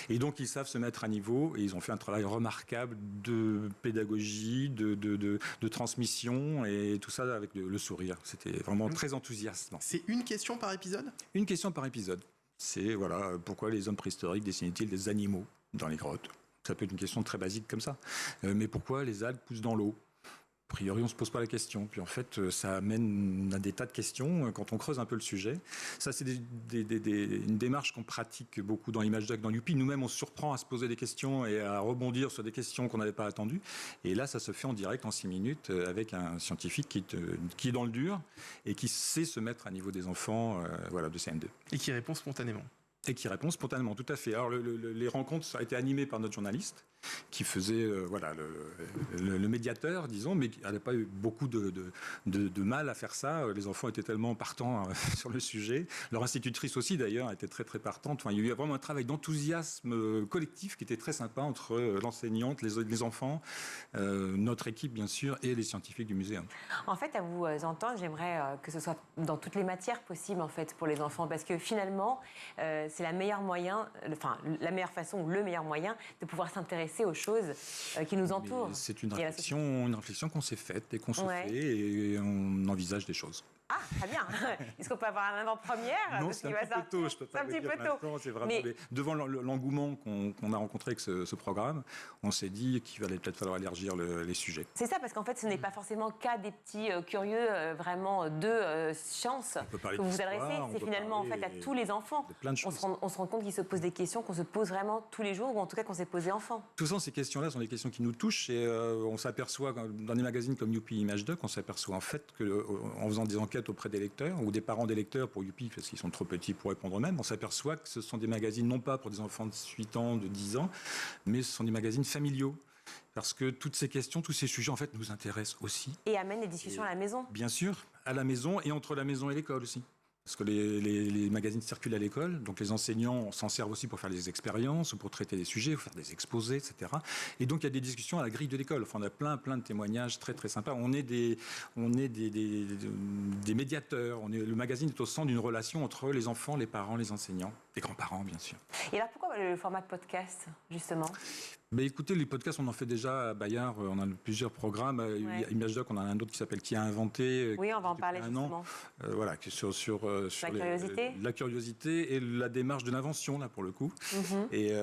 Et donc, ils savent se mettre à niveau. Et ils ont fait un travail remarquable de pédagogie, de transmission. Et tout ça avec le sourire. C'était vraiment très enthousiaste. C'est une question par épisode? Une question par épisode. C'est pourquoi les hommes préhistoriques dessinaient-ils des animaux dans les grottes? Ça peut être une question très basique comme ça. Mais pourquoi les algues poussent dans l'eau? A priori, on ne se pose pas la question. Puis en fait, ça amène à des tas de questions quand on creuse un peu le sujet. Ça, c'est une démarche qu'on pratique beaucoup dans ImageDoc, dans Youpi. Nous-mêmes, on se surprend à se poser des questions et à rebondir sur des questions qu'on n'avait pas attendues. Et là, ça se fait en direct, en 6 minutes, avec un scientifique qui est dans le dur et qui sait se mettre à niveau des enfants de CM2. Et qui répond spontanément. Et qui répond spontanément, tout à fait. Alors, les rencontres, ça a été animé par notre journaliste, qui faisait le médiateur, disons, mais qui n'avait pas eu beaucoup de mal à faire ça. Les enfants étaient tellement partants sur le sujet. Leur institutrice aussi, d'ailleurs, était très, très partante. Enfin, il y a eu vraiment un travail d'enthousiasme collectif qui était très sympa entre l'enseignante, les enfants, notre équipe, bien sûr, et les scientifiques du muséum. En fait, à vous entendre, j'aimerais que ce soit dans toutes les matières possibles, en fait, pour les enfants, parce que finalement, c'est la meilleure façon ou le meilleur moyen de pouvoir s'intéresser aux choses qui nous entourent. C'est une réflexion qu'on s'est faite et qu'on se fait et on envisage des choses. Ah, très bien. Est-ce qu'on peut avoir un avant-première? Non, c'est un petit peu tôt. Je peux pas le dire pour l'instant. C'est vraiment devant l'engouement qu'on a rencontré avec ce programme, on s'est dit qu'il allait peut-être falloir élargir les sujets. C'est ça, parce qu'en fait, ce n'est pas forcément qu'à des petits curieux vraiment de science que vous vous adressez. C'est finalement en fait à tous les enfants. On se rend compte qu'ils se posent des questions qu'on se pose vraiment tous les jours, ou en tout cas qu'on s'est posé enfant. Tout ça, ces questions-là sont des questions qui nous touchent et on s'aperçoit dans des magazines comme Youpi ImageDoc, on s'aperçoit en fait qu'en faisant des enquêtes auprès des lecteurs ou des parents des lecteurs pour Youpi parce qu'ils sont trop petits pour répondre eux-mêmes, on s'aperçoit que ce sont des magazines non pas pour des enfants de 8 ans, de 10 ans, mais ce sont des magazines familiaux. Parce que toutes ces questions, tous ces sujets en fait nous intéressent aussi. Et amènent les discussions à la maison. Bien sûr, à la maison et entre la maison et l'école aussi. Parce que les magazines circulent à l'école, donc les enseignants s'en servent aussi pour faire des expériences, ou pour traiter des sujets, ou faire des exposés, etc. Et donc il y a des discussions à la grille de l'école. Enfin, on a plein de témoignages très très sympas. On est des médiateurs. Le magazine est au centre d'une relation entre les enfants, les parents, les enseignants, les grands-parents, bien sûr. Et alors pourquoi le format podcast, justement ? Écoutez, les podcasts, on en fait déjà à Bayard, on a plusieurs programmes. ImageDoc, on en a un autre qui s'appelle Qui a inventé. Oui, on va en parler justement. Sur la curiosité et la démarche de l'invention, là, pour le coup. Et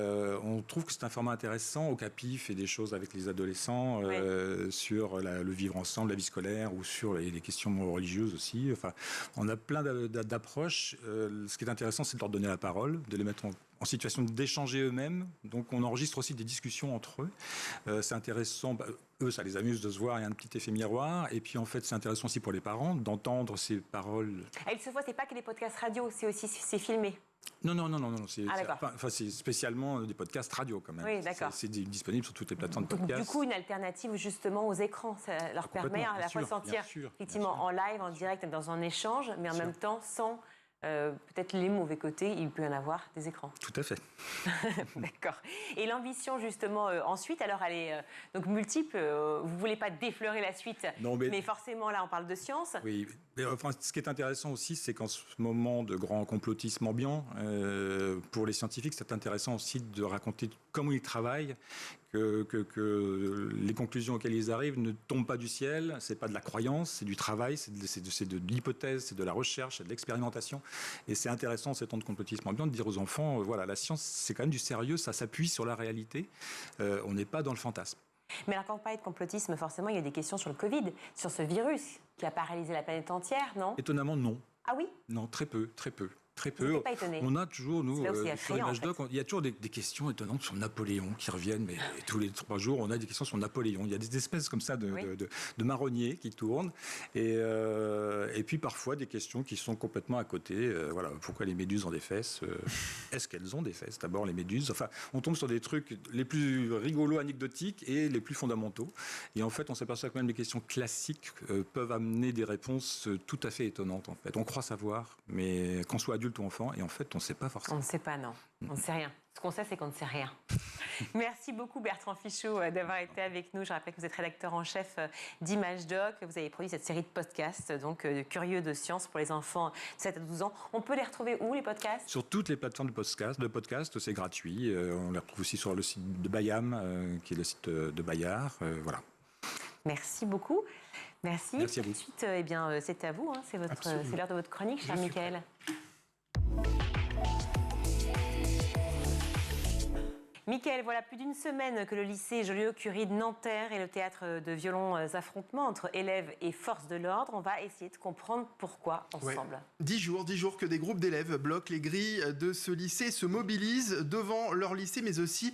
on trouve que c'est un format intéressant. Au CAPI fait des choses avec les adolescents sur le vivre ensemble, la vie scolaire, ou sur les questions religieuses aussi. Enfin, on a plein d'approches. Ce qui est intéressant, c'est de leur donner la parole, de les mettre en situation d'échanger eux-mêmes. Donc on enregistre aussi des discussions entre eux. C'est intéressant, eux ça les amuse de se voir, il y a un petit effet miroir. Et puis en fait c'est intéressant aussi pour les parents d'entendre ces paroles. Et se voit, c'est pas que des podcasts radio, c'est filmé. Non. C'est spécialement des podcasts radio quand même. Oui, d'accord. C'est disponible sur toutes les plateformes de podcasts. Du coup, une alternative justement aux écrans. Ça leur permet à la fois sentir effectivement en live, en direct, dans un échange, mais en même temps sans... peut-être les mauvais côtés, il peut y en avoir des écrans. Tout à fait. D'accord. Et l'ambition, justement, ensuite, alors elle est donc multiple. Vous ne voulez pas défleurer la suite, mais forcément, là, on parle de science. Oui. Ce qui est intéressant aussi, c'est qu'en ce moment de grand complotisme ambiant, pour les scientifiques, c'est intéressant aussi de raconter comment ils travaillent, que les conclusions auxquelles ils arrivent ne tombent pas du ciel, c'est pas de la croyance, c'est du travail, c'est de l'hypothèse, c'est de la recherche, c'est de l'expérimentation. Et c'est intéressant, ces temps de complotisme ambiant, de dire aux enfants, la science, c'est quand même du sérieux, ça s'appuie sur la réalité, on n'est pas dans le fantasme. Mais alors, quand on parle de complotisme, forcément, il y a des questions sur le Covid, sur ce virus qui a paralysé la planète entière, non? Étonnamment, non. Ah oui? Non, très peu, très peu. Très Vous peu. n'êtes pas étonné? On a toujours, nous, sur ImageDoc, il y a toujours des questions étonnantes sur Napoléon qui reviennent, mais tous les 3 jours, on a des questions sur Napoléon. Il y a des espèces comme ça de marronniers qui tournent. Et puis parfois des questions qui sont complètement à côté. Voilà, pourquoi les méduses ont des fesses? Est-ce qu'elles ont des fesses? D'abord, les méduses. Enfin, on tombe sur des trucs les plus rigolos, anecdotiques et les plus fondamentaux. Et en fait, on s'aperçoit que même les questions classiques peuvent amener des réponses tout à fait étonnantes. En fait, on croit savoir, mais qu'on soit adulte ou enfant, et en fait, on ne sait pas forcément. On ne sait pas, non. On ne sait rien. Ce qu'on sait, c'est qu'on ne sait rien. Merci beaucoup, Bertrand Fichot, d'avoir été avec nous. Je rappelle que vous êtes rédacteur en chef d'ImageDoc. Vous avez produit cette série de podcasts, donc Curieux de science pour les enfants de 7 à 12 ans. On peut les retrouver où, les podcasts? Sur toutes les plateformes de podcasts, c'est gratuit. On les retrouve aussi sur le site de Bayam, qui est le site de Bayard. Voilà. Merci beaucoup. Merci. Merci à vous. Ensuite, c'est à vous. Hein. C'est l'heure de votre chronique, cher Mickaël. Mickaël, voilà plus d'une semaine que le lycée Joliot-Curie de Nanterre est le théâtre de violents affrontements entre élèves et forces de l'ordre. On va essayer de comprendre pourquoi ensemble. Ouais. 10 jours que des groupes d'élèves bloquent les grilles de ce lycée, se mobilisent devant leur lycée, mais aussi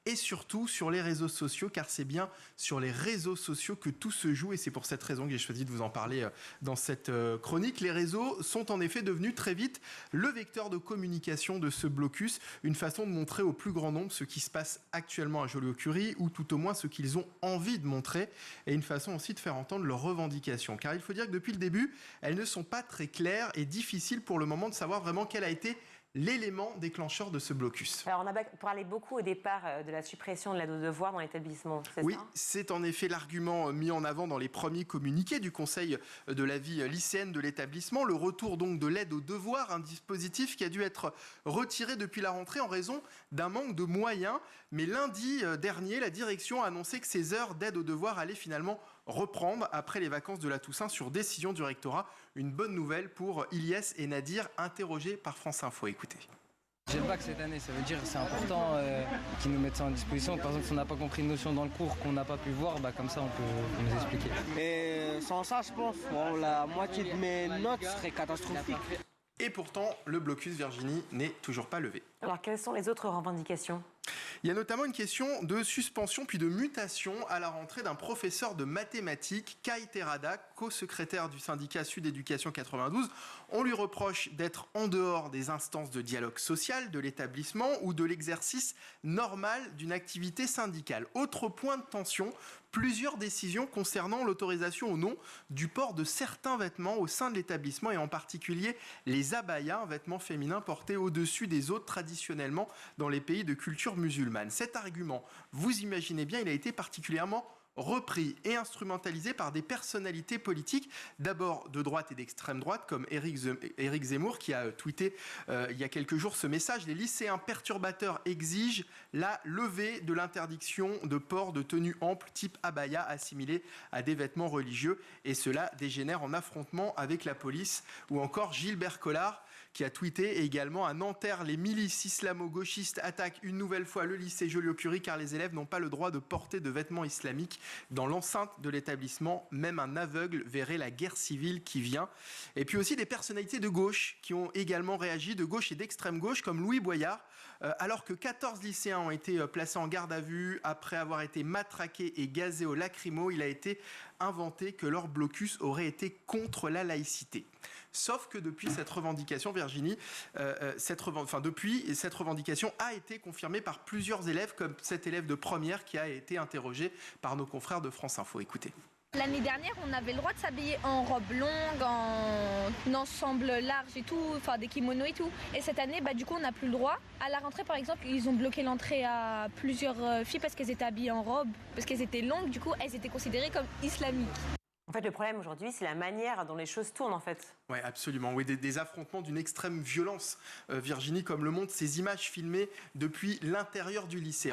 et surtout sur les réseaux sociaux, car c'est bien sur les réseaux sociaux que tout se joue, et c'est pour cette raison que j'ai choisi de vous en parler dans cette chronique. Les réseaux sont en effet devenus très vite le vecteur de communication de ce blocus, une façon de montrer au plus grand nombre ce qui se passe actuellement à Joliot-Curie, ou tout au moins ce qu'ils ont envie de montrer, et une façon aussi de faire entendre leurs revendications. Car il faut dire que depuis le début, elles ne sont pas très claires et difficiles pour le moment de savoir vraiment quel a été l'élément déclencheur de ce blocus. Alors on a parlé beaucoup au départ de la suppression de l'aide aux devoirs dans l'établissement, c'est oui, ça? C'est en effet l'argument mis en avant dans les premiers communiqués du Conseil de la vie lycéenne de l'établissement. Le retour donc de l'aide aux devoirs, un dispositif qui a dû être retiré depuis la rentrée en raison d'un manque de moyens. Mais lundi dernier, la direction a annoncé que ces heures d'aide aux devoirs allaient finalement reprendre après les vacances de la Toussaint sur décision du rectorat. Une bonne nouvelle pour Ilyes et Nadir, interrogés par France Info. Écoutez. J'ai le bac cette année, ça veut dire que c'est important qu'ils nous mettent ça en disposition. Par exemple, si on n'a pas compris une notion dans le cours qu'on n'a pas pu voir, comme ça on peut nous expliquer. Et sans ça, je pense, la moitié de mes notes seraient catastrophiques. Et pourtant, le blocus, Virginie, n'est toujours pas levé. Alors, quelles sont les autres revendications ? Il y a notamment une question de suspension puis de mutation à la rentrée d'un professeur de mathématiques, Kai Terada, co-secrétaire du syndicat Sud Éducation 92. On lui reproche d'être en dehors des instances de dialogue social de l'établissement ou de l'exercice normal d'une activité syndicale. Autre point de tension, plusieurs décisions concernant l'autorisation ou non du port de certains vêtements au sein de l'établissement et en particulier les abayas, un vêtement féminin porté au-dessus des autres traditionnellement dans les pays de culture musulmane. Cet argument, vous imaginez bien, il a été particulièrement repris et instrumentalisé par des personnalités politiques, d'abord de droite et d'extrême droite, comme Éric Zemmour, qui a tweeté il y a quelques jours ce message. Les lycéens perturbateurs exigent la levée de l'interdiction de port de tenues amples type abaya assimilées à des vêtements religieux, et cela dégénère en affrontement avec la police. Ou encore Gilbert Collard, qui a tweeté, et également à Nanterre, les milices islamo-gauchistes attaquent une nouvelle fois le lycée Joliot-Curie car les élèves n'ont pas le droit de porter de vêtements islamiques dans l'enceinte de l'établissement. Même un aveugle verrait la guerre civile qui vient. Et puis aussi des personnalités de gauche qui ont également réagi, de gauche et d'extrême gauche, comme Louis Boyard. Alors que 14 lycéens ont été placés en garde à vue après avoir été matraqués et gazés au lacrymo, il a été inventé que leur blocus aurait été contre la laïcité. Sauf que depuis cette revendication, Virginie, cette revendication a été confirmée par plusieurs élèves, comme cet élève de première qui a été interrogé par nos confrères de France Info. Écoutez. L'année dernière, on avait le droit de s'habiller en robe longue, en ensemble large et tout, enfin des kimonos et tout. Et cette année, du coup, on n'a plus le droit. À la rentrée, par exemple, ils ont bloqué l'entrée à plusieurs filles parce qu'elles étaient habillées en robe, parce qu'elles étaient longues. Du coup, elles étaient considérées comme islamiques. En fait, le problème aujourd'hui, c'est la manière dont les choses tournent, en fait. Oui, absolument. Oui, des affrontements d'une extrême violence, Virginie, comme le montrent ces images filmées depuis l'intérieur du lycée.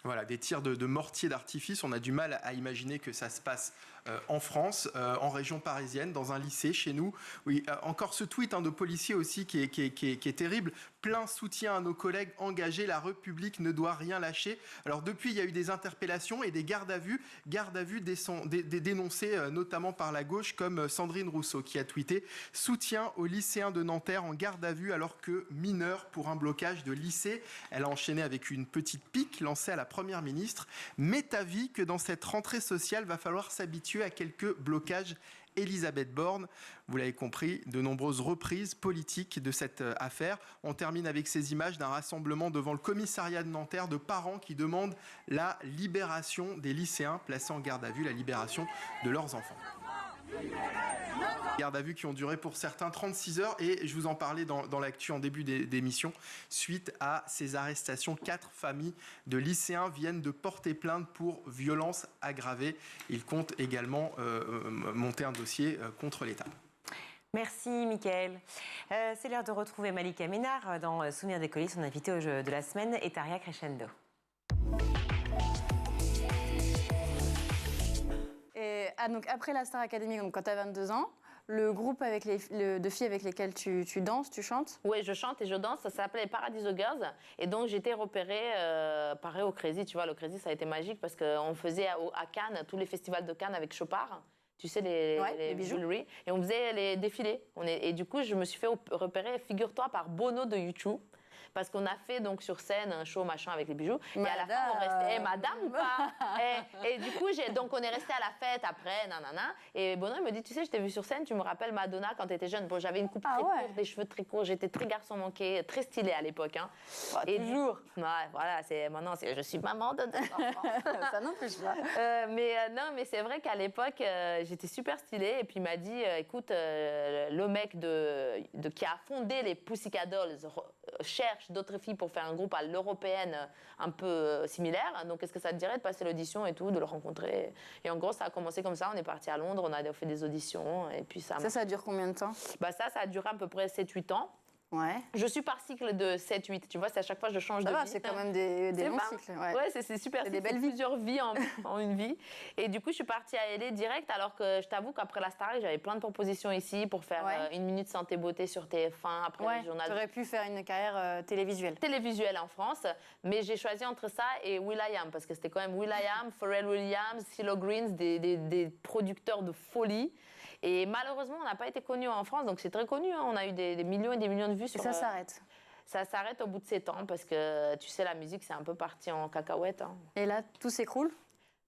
Voilà, des tirs de mortiers d'artifice. On a du mal à imaginer que ça se passe en France, en région parisienne, dans un lycée chez nous. Oui, encore ce tweet de policiers aussi qui est terrible. Plein soutien à nos collègues engagés, la République ne doit rien lâcher. Alors depuis, il y a eu des interpellations et des gardes à vue dénoncées notamment par la gauche, comme Sandrine Rousseau qui a tweeté « Soutien aux lycéens de Nanterre en garde à vue alors que mineurs pour un blocage de lycée ». Elle a enchaîné avec une petite pique lancée à la Première ministre. « M'est avis que dans cette rentrée sociale, va falloir s'habituer à quelques blocages ». Elisabeth Borne, vous l'avez compris, de nombreuses reprises politiques de cette affaire. On termine avec ces images d'un rassemblement devant le commissariat de Nanterre de parents qui demandent la libération des lycéens placés en garde à vue, la libération de leurs enfants. Garde à vue qui ont duré pour certains 36 heures et je vous en parlais dans l'actu en début d'émission. Suite à ces arrestations, 4 familles de lycéens viennent de porter plainte pour violences aggravées. Ils comptent également monter un dossier contre l'État. Merci Mickaël. C'est l'heure de retrouver Malika Ménard dans Souvenirs d'écoliers. Son invité au jeu de la semaine est Aria Crescendo. Et, donc après la Star Academy, donc quand tu as 22 ans, le groupe de filles avec lesquelles tu danses, tu chantes? Oui, je chante et je danse. Ça s'appelait Paradiso Girls. Et donc, j'étais repérée, pareil, au Crazy. Tu vois, le Crazy, ça a été magique parce qu'on faisait à Cannes, tous les festivals de Cannes avec Chopard. Tu sais, les bijoux. Et on faisait les défilés. Et du coup, je me suis fait repérer, figure-toi, par Bono de YouTube. Parce qu'on a fait donc sur scène un show machin avec les bijoux. Et à la fin, on restait, madame ou pas? Et du coup, donc on est resté à la fête après, nanana. Et Bono, il me dit, tu sais, je t'ai vu sur scène, tu me rappelles Madonna quand t'étais jeune. Bon, j'avais une coupe très courte, des cheveux très courts, j'étais très garçon manqué, très stylée à l'époque. Hein. Et toujours. Ouais, voilà, maintenant, je suis maman de 2 enfants. Ça n'empêche pas. Non, mais c'est vrai qu'à l'époque, j'étais super stylée. Et puis il m'a dit, écoute, le mec qui a fondé les Pussycat Dolls cherche d'autres filles pour faire un groupe à l'européenne un peu similaire. Donc, est-ce que ça te dirait de passer l'audition et tout, de le rencontrer? Et en gros, ça a commencé comme ça. On est parti à Londres, on a fait des auditions. Et puis ça dure combien de temps? Ça a duré à peu près 7-8 ans. Ouais. Je suis par cycle de 7-8. Tu vois, c'est à chaque fois que je change de vie. C'est quand même des longs cycles. Ouais, c'est super. C'est des belles plusieurs vies en une vie. Et du coup, je suis partie à LA direct, alors que je t'avoue qu'après la Star, j'avais plein de propositions ici pour faire une minute santé beauté sur TF1, après le journal. Tu aurais pu faire une carrière télévisuelle. Télévisuelle en France, mais j'ai choisi entre ça et will.i.am, parce que c'était quand même will.i.am, Pharrell Williams, CeeLo Green, des producteurs de folie. Et malheureusement, on n'a pas été connus en France, donc c'est très connu. Hein. On a eu des millions et des millions de vues. Et ça s'arrête? Ça s'arrête au bout de 7 ans, parce que tu sais, la musique, c'est un peu parti en cacahuète. Hein. Et là, tout s'écroule?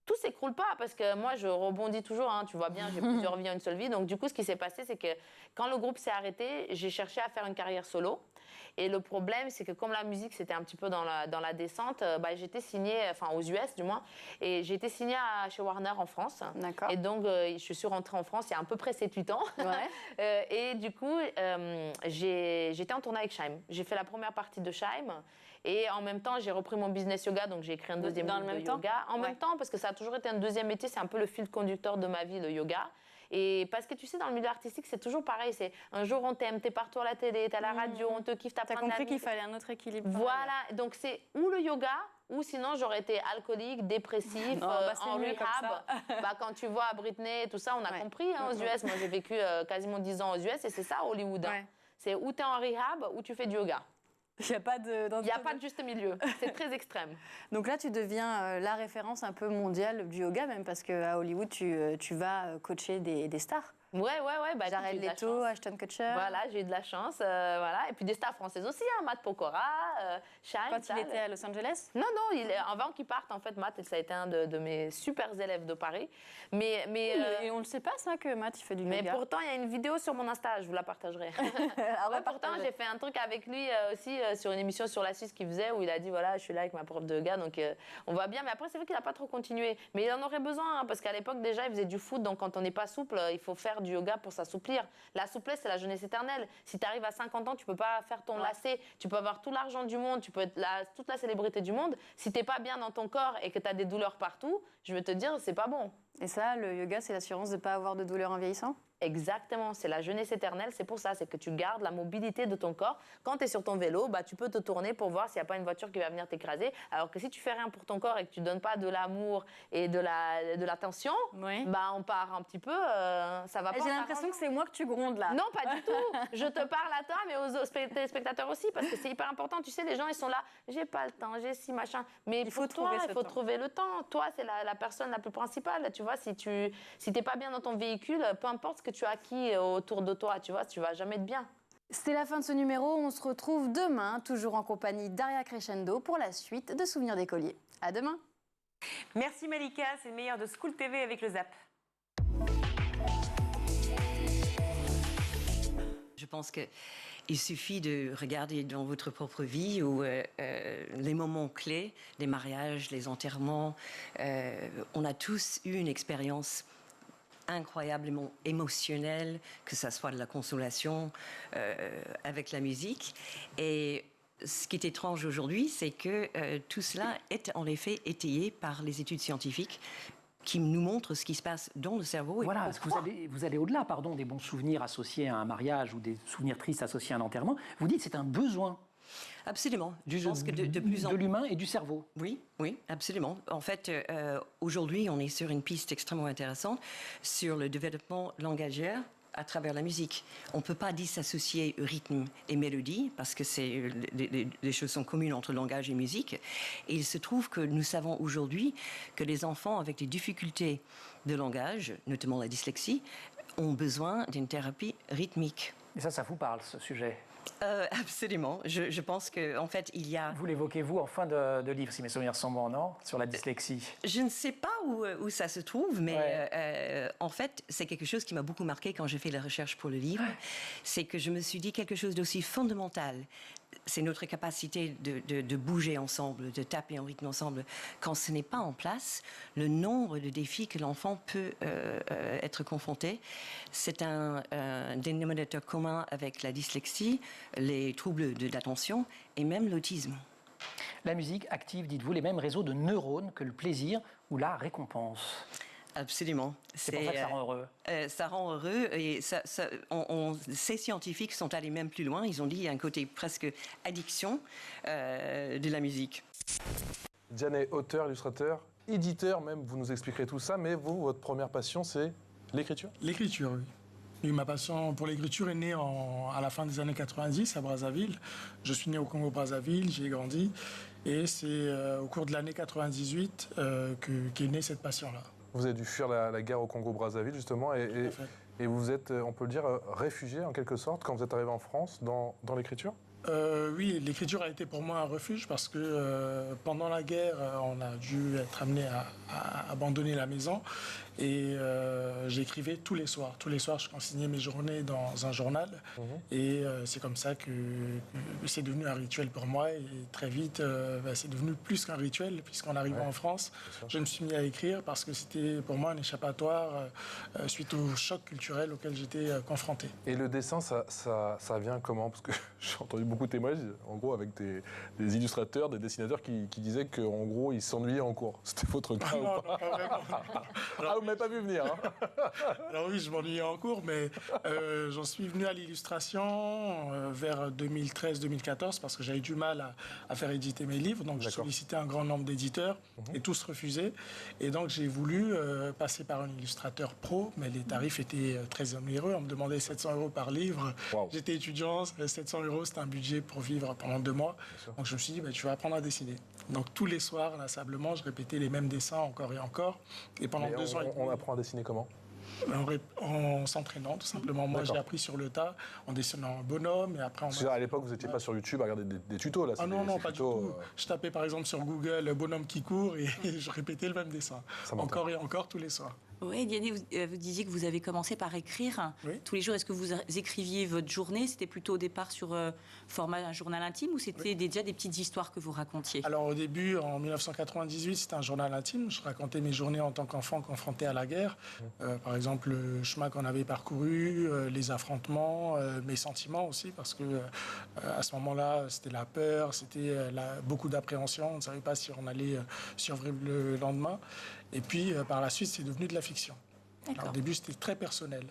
Tout s'écroule pas, parce que moi, je rebondis toujours. Hein, tu vois bien, j'ai plusieurs vies en une seule vie. Donc, du coup, ce qui s'est passé, c'est que quand le groupe s'est arrêté, j'ai cherché à faire une carrière solo. Et le problème, c'est que comme la musique, c'était un petit peu dans la descente, j'étais signée, aux US du moins, et j'ai été signée chez Warner en France. D'accord. Et donc, je suis rentrée en France il y a à peu près 7-8 ans. Ouais. Et du coup, j'étais en tournée avec Shaim. J'ai fait la première partie de Shaim. Et en même temps, j'ai repris mon business yoga, donc j'ai écrit un deuxième livre de yoga. En même temps, parce que ça a toujours été un deuxième métier, c'est un peu le fil conducteur de ma vie, le yoga. Et parce que tu sais, dans le milieu artistique, c'est toujours pareil. C'est un jour on t'aime, t'es partout à la télé, t'es à la radio, on te kiffe, t'as compris qu'il fallait un autre équilibre. Voilà, donc c'est ou le yoga, ou sinon j'aurais été alcoolique, dépressif, en rehab. Quand tu vois Britney et tout ça, on a compris aux US. Moi, j'ai vécu quasiment 10 ans aux US et c'est ça Hollywood. Hein. C'est ou t'es en rehab ou tu fais du yoga. Il n'y a pas de juste milieu. C'est très extrême. Donc là, tu deviens la référence un peu mondiale du yoga, même parce qu'à Hollywood, tu vas coacher des stars. Ouais. Jared Leto, Ashton Kutcher. Voilà, j'ai eu de la chance. Voilà. Et puis des stars françaises aussi, hein, Matt Pokora, Shine. Quand il était à Los Angeles? Non, avant qu'il parte, en fait, Matt, ça a été un de mes super élèves de Paris. Et on ne le sait pas, ça, que Matt, il fait du yoga. Mais pourtant, il y a une vidéo sur mon Insta, je vous la partagerai. Pourtant, j'ai fait un truc avec lui aussi sur une émission sur la Suisse qu'il faisait, où il a dit, voilà, je suis là avec ma prof de yoga, donc on va bien. Mais après, c'est vrai qu'il n'a pas trop continué. Mais il en aurait besoin, hein, parce qu'à l'époque, déjà, il faisait du foot, donc quand on n'est pas souple, il faut faire du yoga pour s'assouplir. La souplesse, c'est la jeunesse éternelle. Si tu arrives à 50 ans, tu peux pas faire ton lacet, tu peux avoir tout l'argent du monde, tu peux être toute la célébrité du monde. Si t'es pas bien dans ton corps et que tu as des douleurs partout, je veux te dire, c'est pas bon. Et ça, le yoga, c'est l'assurance de ne pas avoir de douleurs en vieillissant? Exactement, c'est la jeunesse éternelle, c'est pour ça, c'est que tu gardes la mobilité de ton corps. Quand tu es sur ton vélo, bah, tu peux te tourner pour voir s'il n'y a pas une voiture qui va venir t'écraser. Alors que si tu fais rien pour ton corps et que tu ne donnes pas de l'amour et de l'attention, bah, on part un petit peu, ça va pas. J'ai l'impression que c'est moi que tu grondes là. Non, pas du tout. Je te parle à toi, mais aux téléspectateurs aussi, parce que c'est hyper important. Tu sais, les gens, ils sont là, j'ai pas le temps, j'ai ci, machin. Mais il faut trouver le temps. Toi, c'est la personne la plus principale. Tu vois, si t'es pas bien dans ton véhicule, peu importe ce que tu as acquis autour de toi, tu vois, tu vas jamais être bien. C'est la fin de ce numéro. On se retrouve demain, toujours en compagnie d'Aria Crescendo pour la suite de Souvenirs d'écoliers. À demain. Merci Malika, c'est le meilleur de School TV avec le Zap. Je pense qu'il suffit de regarder dans votre propre vie où les moments clés, les mariages, les enterrements, on a tous eu une expérience incroyablement émotionnelle, que ça soit de la consolation avec la musique. Et ce qui est étrange aujourd'hui, c'est que tout cela est en effet étayé par les études scientifiques qui nous montrent ce qui se passe dans le cerveau. Voilà, parce que vous allez au-delà, des bons souvenirs associés à un mariage ou des souvenirs tristes associés à un enterrement. Vous dites que c'est un besoin. Absolument. Je pense que de plus en de l'humain et du cerveau. Oui, absolument. En fait, aujourd'hui, on est sur une piste extrêmement intéressante sur le développement langagier à travers la musique. On ne peut pas dissocier rythme et mélodie parce que les choses sont communes entre langage et musique. Et il se trouve que nous savons aujourd'hui que les enfants avec des difficultés de langage, notamment la dyslexie, ont besoin d'une thérapie rythmique. Et ça vous parle, ce sujet? Absolument. Je pense qu'en fait, il y a... Vous l'évoquez, vous, en fin de livre, si mes souvenirs sont bons, non? Sur la dyslexie. Je ne sais pas où ça se trouve, mais en fait, c'est quelque chose qui m'a beaucoup marqué quand j'ai fait la recherche pour le livre. C'est que je me suis dit quelque chose d'aussi fondamental. C'est notre capacité de bouger ensemble, de taper en rythme ensemble. Quand ce n'est pas en place, le nombre de défis que l'enfant peut être confronté, c'est un dénominateur commun avec la dyslexie, les troubles de l'attention et même l'autisme. La musique active, dites-vous, les mêmes réseaux de neurones que le plaisir ou la récompense. Absolument. C'est pour ça que ça rend heureux. Ça rend heureux et ces scientifiques sont allés même plus loin. Ils ont dit qu'il y a un côté presque addiction de la musique. Diane est auteur, illustrateur, éditeur même, vous nous expliquerez tout ça, mais vous, votre première passion, c'est l'écriture? L'écriture, oui. Et ma passion pour l'écriture est née à la fin des années 90 à Brazzaville. Je suis né au Congo-Brazzaville, j'y ai grandi. Et c'est au cours de l'année 98 qu'est née cette passion-là. Vous avez dû fuir la guerre au Congo-Brazzaville, justement, et vous êtes, on peut le dire, réfugié, en quelque sorte, quand vous êtes arrivé en France, dans l'écriture? Oui, l'écriture a été pour moi un refuge parce que pendant la guerre, on a dû être amené à abandonner la maison et j'écrivais tous les soirs. Tous les soirs, je consignais mes journées dans un journal et c'est comme ça que c'est devenu un rituel pour moi et très vite, c'est devenu plus qu'un rituel puisqu'en arrivant en France, je me suis mis à écrire parce que c'était pour moi un échappatoire suite au choc culturel auquel j'étais confronté. Et le dessin, ça vient comment? Parce que j'ai entendu beaucoup de témoignages, en gros, avec des illustrateurs, des dessinateurs qui disaient qu'en gros, ils s'ennuyaient en cours. C'était votre cas ou pas? Ah, vous ne m'avez pas vu venir, hein? Alors oui, je m'ennuyais en cours, mais j'en suis venu à l'illustration vers 2013-2014 parce que j'avais du mal à faire éditer mes livres. Donc, je sollicitais un grand nombre d'éditeurs et tous refusaient. Et donc, j'ai voulu passer par un illustrateur pro, mais les tarifs étaient très onéreux. On me demandait 700 € par livre. Wow. J'étais étudiant, 700 €, c'était un budget pour vivre pendant 2 mois. Donc je me suis dit, tu vas apprendre à dessiner. Donc tous les soirs, inlassablement, je répétais les mêmes dessins encore et encore. Et pendant 2 ans et demi, on apprend à dessiner comment? En s'entraînant, tout simplement. Moi, j'ai appris sur le tas, en dessinant un bonhomme, et après... À l'époque, vous n'étiez pas sur YouTube à regarder des tutos, là? Ah non, pas du tout. Je tapais, par exemple, sur Google, bonhomme qui court, et je répétais le même dessin. Encore et encore, tous les soirs. Oui, Diane, vous disiez que vous avez commencé par écrire tous les jours. Est-ce que vous écriviez votre journée? C'était plutôt au départ sur format un journal intime ou c'était déjà des petites histoires que vous racontiez? Alors au début, en 1998, c'était un journal intime. Je racontais mes journées en tant qu'enfant confronté à la guerre. Par exemple, le chemin qu'on avait parcouru, les affrontements, mes sentiments aussi, parce que à ce moment-là, c'était la peur, c'était beaucoup d'appréhension. On ne savait pas si on allait survivre le lendemain. Et puis, par la suite, c'est devenu de la fiction. Alors, au début, c'était très personnel.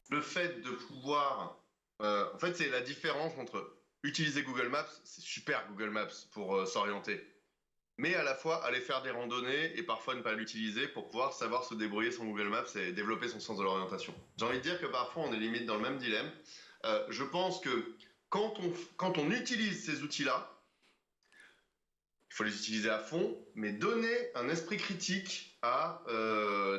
Le fait de pouvoir... en fait, c'est la différence entre utiliser Google Maps, c'est super Google Maps pour s'orienter, mais à la fois aller faire des randonnées et parfois ne pas l'utiliser pour pouvoir savoir se débrouiller sans Google Maps et développer son sens de l'orientation. J'ai envie de dire que parfois, on est limite dans le même dilemme. Je pense que quand on utilise ces outils-là, il faut les utiliser à fond, mais donner un esprit critique à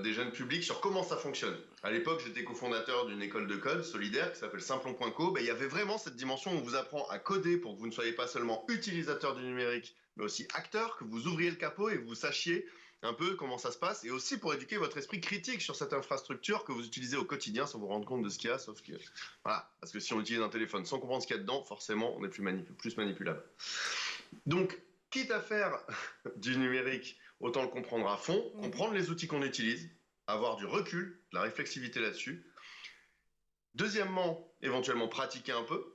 des jeunes publics sur comment ça fonctionne. À l'époque, j'étais cofondateur d'une école de code solidaire qui s'appelle Simplon.co. Ben, il y avait vraiment cette dimension où on vous apprend à coder pour que vous ne soyez pas seulement utilisateur du numérique, mais aussi acteur, que vous ouvriez le capot et que vous sachiez un peu comment ça se passe, et aussi pour éduquer votre esprit critique sur cette infrastructure que vous utilisez au quotidien sans vous rendre compte de ce qu'il y a, sauf que... Voilà, parce que si on utilise un téléphone sans comprendre ce qu'il y a dedans, forcément, on est plus manipulable. Donc, quitte à faire du numérique, autant le comprendre à fond, comprendre les outils qu'on utilise, avoir du recul, de la réflexivité là-dessus. Deuxièmement, éventuellement pratiquer un peu,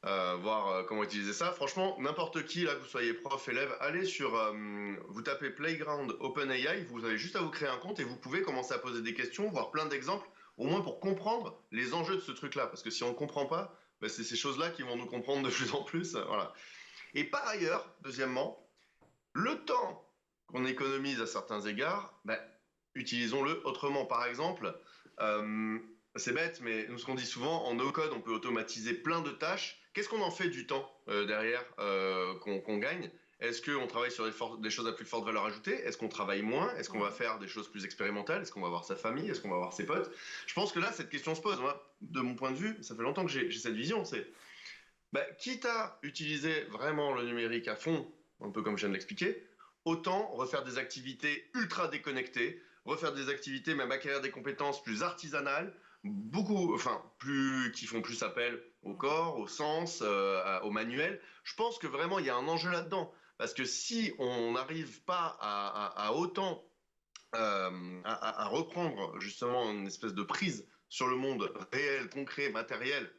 voir comment utiliser ça. Franchement, n'importe qui, là, que vous soyez prof, élève, allez sur... vous tapez Playground OpenAI, vous avez juste à vous créer un compte et vous pouvez commencer à poser des questions, voir plein d'exemples, au moins pour comprendre les enjeux de ce truc-là. Parce que si on ne comprend pas, ben, c'est ces choses-là qui vont nous comprendre de plus en plus. Voilà. Et par ailleurs, deuxièmement, le temps qu'on économise à certains égards, ben, utilisons-le autrement. Par exemple, c'est bête, mais nous, ce qu'on dit souvent, en no-code, on peut automatiser plein de tâches. Qu'est-ce qu'on en fait du temps derrière qu'on gagne? Est-ce qu'on travaille sur des choses à plus forte valeur ajoutée? Est-ce qu'on travaille moins? Est-ce qu'on va faire des choses plus expérimentales? Est-ce qu'on va voir sa famille? Est-ce qu'on va voir ses potes? Je pense que là, cette question se pose. Moi, de mon point de vue, ça fait longtemps que j'ai cette vision. C'est, quitte à utiliser vraiment le numérique à fond, un peu comme je viens de l'expliquer, autant refaire des activités ultra déconnectées, refaire des activités, même acquérir des compétences plus artisanales, qui font plus appel au corps, au sens, au manuel. Je pense que vraiment, il y a un enjeu là-dedans. Parce que si on n'arrive pas à reprendre justement une espèce de prise sur le monde réel, concret, matériel,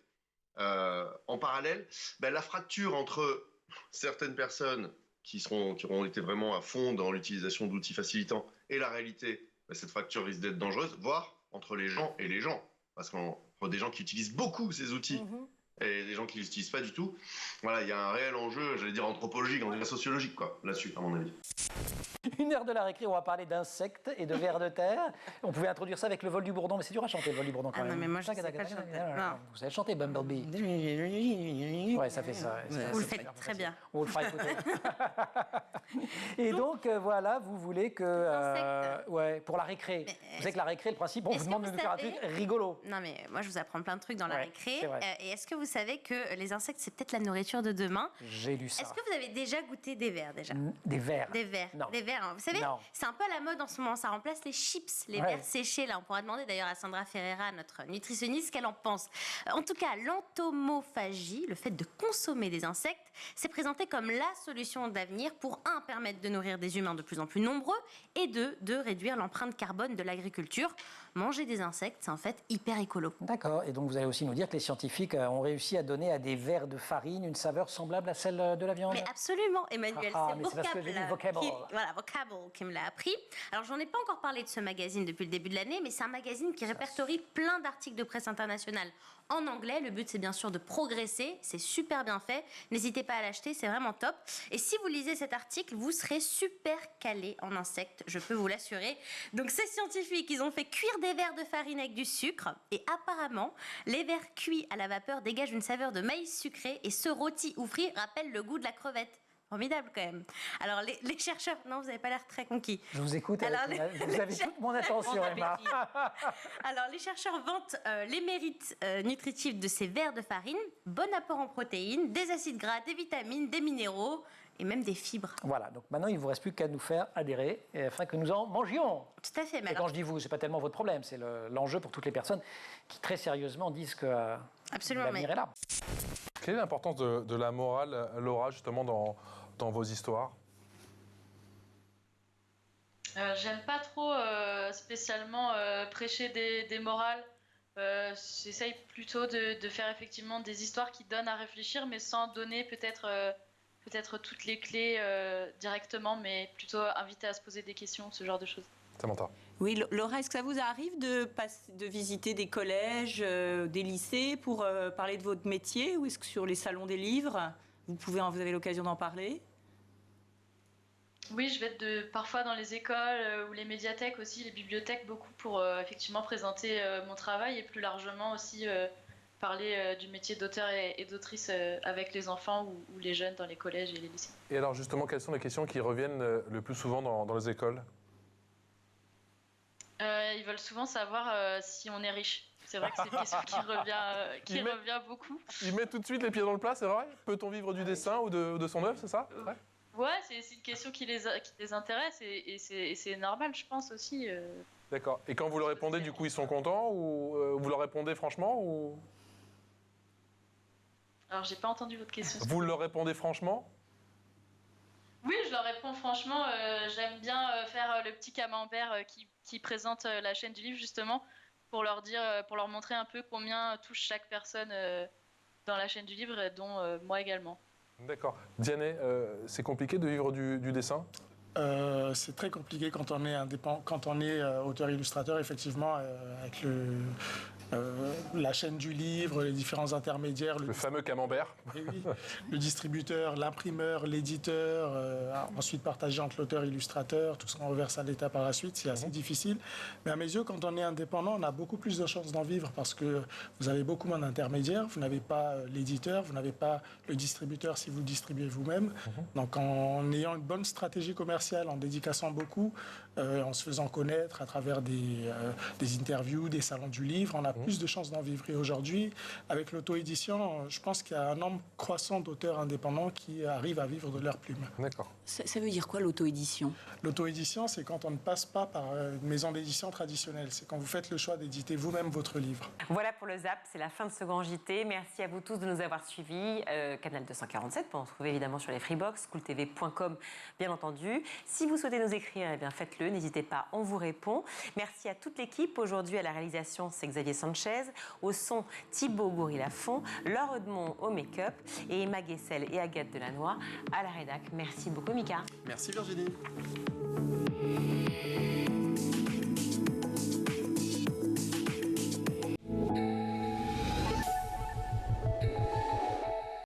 en parallèle, la fracture entre certaines personnes qui auront été vraiment à fond dans l'utilisation d'outils facilitants et la réalité, cette fracture risque d'être dangereuse, voire entre les gens et les gens. Parce qu'entre des gens qui utilisent beaucoup ces outils et des gens qui ne les utilisent pas du tout, voilà, il y a un réel enjeu, j'allais dire anthropologique, on dirait sociologique, quoi, là-dessus, à mon avis. Une heure de la récré, on va parler d'insectes et de vers de terre. On pouvait introduire ça avec le vol du bourdon, mais c'est dur à chanter, le vol du bourdon, quand même. Non, mais moi, je sais pas chanter. Vous savez chanter, Bumblebee? Ouais, ça fait ça. Vous le faites très bien. On le fera écouter. Et donc, voilà, vous voulez que... ouais, pour la récré. Vous savez que la récré, le principe, on vous demande de nous faire un truc rigolo. Non, mais moi, je vous apprends plein de trucs dans la récré. Et est-ce que vous savez que les insectes, c'est peut-être la nourriture de demain? J'ai lu ça. Est-ce que vous avez déjà goûté des vers, déjà? Des vers? Des vers. Non. Des vers, hein. Vous savez, c'est un peu à la mode en ce moment. Ça remplace les chips, les vers séchés. Là, on pourra demander d'ailleurs à Sandra Ferreira, notre nutritionniste, ce qu'elle en pense. En tout cas, l'entomophagie, le fait de consommer des insectes, s'est présenté comme la solution d'avenir pour, un, permettre de nourrir des humains de plus en plus nombreux, et deux, de réduire l'empreinte carbone de l'agriculture. Manger des insectes, c'est en fait hyper écolo. D'accord. Et donc, vous allez aussi nous dire que les scientifiques ont réussi à donner à des vers de farine une saveur semblable à celle de la viande? Mais absolument, Emmanuel. C'est parce que j'ai dit vocable. Voilà, vocable qui me l'a appris. Alors, j'en ai pas encore parlé de ce magazine depuis le début de l'année, mais c'est un magazine qui répertorie plein d'articles de presse internationale en anglais. Le but, c'est bien sûr de progresser. C'est super bien fait. N'hésitez pas à l'acheter, c'est vraiment top. Et si vous lisez cet article, vous serez super calé en insectes, je peux vous l'assurer. Donc, ces scientifiques, ils ont fait cuire des vers de farine avec du sucre. Et apparemment, les vers cuits à la vapeur dégagent une saveur de maïs sucré. Et ce rôti ou frit rappelle le goût de la crevette. Formidable quand même. Alors les chercheurs, non, vous n'avez pas l'air très conquis. Je vous écoute, vous avez toute mon attention, Emma. Alors les chercheurs vantent les mérites nutritifs de ces vers de farine, bon apport en protéines, des acides gras, des vitamines, des minéraux et même des fibres. Voilà, donc maintenant il ne vous reste plus qu'à nous faire adhérer afin que nous en mangions. Tout à fait. Et quand je dis vous, ce n'est pas tellement votre problème, c'est l'enjeu pour toutes les personnes qui très sérieusement disent que l'avenir est là. Quelle est l'importance de la morale, Laura, justement, dans vos histoires? J'aime pas trop spécialement prêcher des morales. J'essaye plutôt de faire effectivement des histoires qui donnent à réfléchir, mais sans donner peut-être toutes les clés directement, mais plutôt inviter à se poser des questions, ce genre de choses. Samantha. Oui, Laura, est-ce que ça vous arrive de visiter des collèges, des lycées pour parler de votre métier, ou est-ce que sur les salons des livres, vous avez l'occasion d'en parler? Oui, je vais parfois dans les écoles ou les médiathèques aussi, les bibliothèques, beaucoup pour effectivement présenter mon travail et plus largement aussi parler du métier d'auteur et d'autrice avec les enfants ou les jeunes dans les collèges et les lycées. Et alors justement, quelles sont les questions qui reviennent le plus souvent dans les écoles? Ils veulent souvent savoir si on est riche. C'est vrai que c'est une question qui revient beaucoup. Ils mettent tout de suite les pieds dans le plat, c'est vrai? Peut-on vivre du dessin ou de son œuvre, c'est ça? Ouais, c'est une question qui les intéresse et c'est normal, je pense aussi. D'accord. Et quand vous leur répondez, du coup, ils sont contents ou vous leur répondez franchement ou... Alors, j'ai pas entendu votre question. Vous leur répondez franchement? Oui, je leur réponds franchement. J'aime bien faire le petit camembert qui présente la chaîne du livre, justement, pour leur montrer un peu combien touche chaque personne dans la chaîne du livre, dont moi également. D'accord. Diane, c'est compliqué de vivre du dessin? C'est très compliqué quand on est auteur-illustrateur, effectivement, avec la chaîne du livre, les différents intermédiaires. Le fameux camembert. Oui, le distributeur, l'imprimeur, l'éditeur, ensuite partagé entre l'auteur-illustrateur, tout ce qu'on reverse à l'État par la suite, c'est assez difficile. Mais à mes yeux, quand on est indépendant, on a beaucoup plus de chances d'en vivre parce que vous avez beaucoup moins d'intermédiaires, vous n'avez pas l'éditeur, vous n'avez pas le distributeur si vous le distribuez vous-même. Donc en ayant une bonne stratégie commerciale, en dédicaçant beaucoup, en se faisant connaître à travers des interviews, des salons du livre, on a plus de chances d'en vivre. Et aujourd'hui, avec l'auto-édition, je pense qu'il y a un nombre croissant d'auteurs indépendants qui arrivent à vivre de leur plume. D'accord. Ça veut dire quoi l'auto-édition? L'auto-édition, c'est quand on ne passe pas par une maison d'édition traditionnelle. C'est quand vous faites le choix d'éditer vous-même votre livre. Voilà pour le ZAP, c'est la fin de ce grand JT. Merci à vous tous de nous avoir suivis. Canal 247, pour en trouver évidemment sur les Freebox, schooltv.com, bien entendu. Si vous souhaitez nous écrire, eh bien faites-le, n'hésitez pas, on vous répond. Merci à toute l'équipe. Aujourd'hui, à la réalisation, c'est Xavier Sanchez. Au son, Thibaut Goury-Lafont, Laure Edmond au make-up et Emma Guessel et Agathe Delannoy à la rédac. Merci beaucoup, Mika. Merci, Virginie.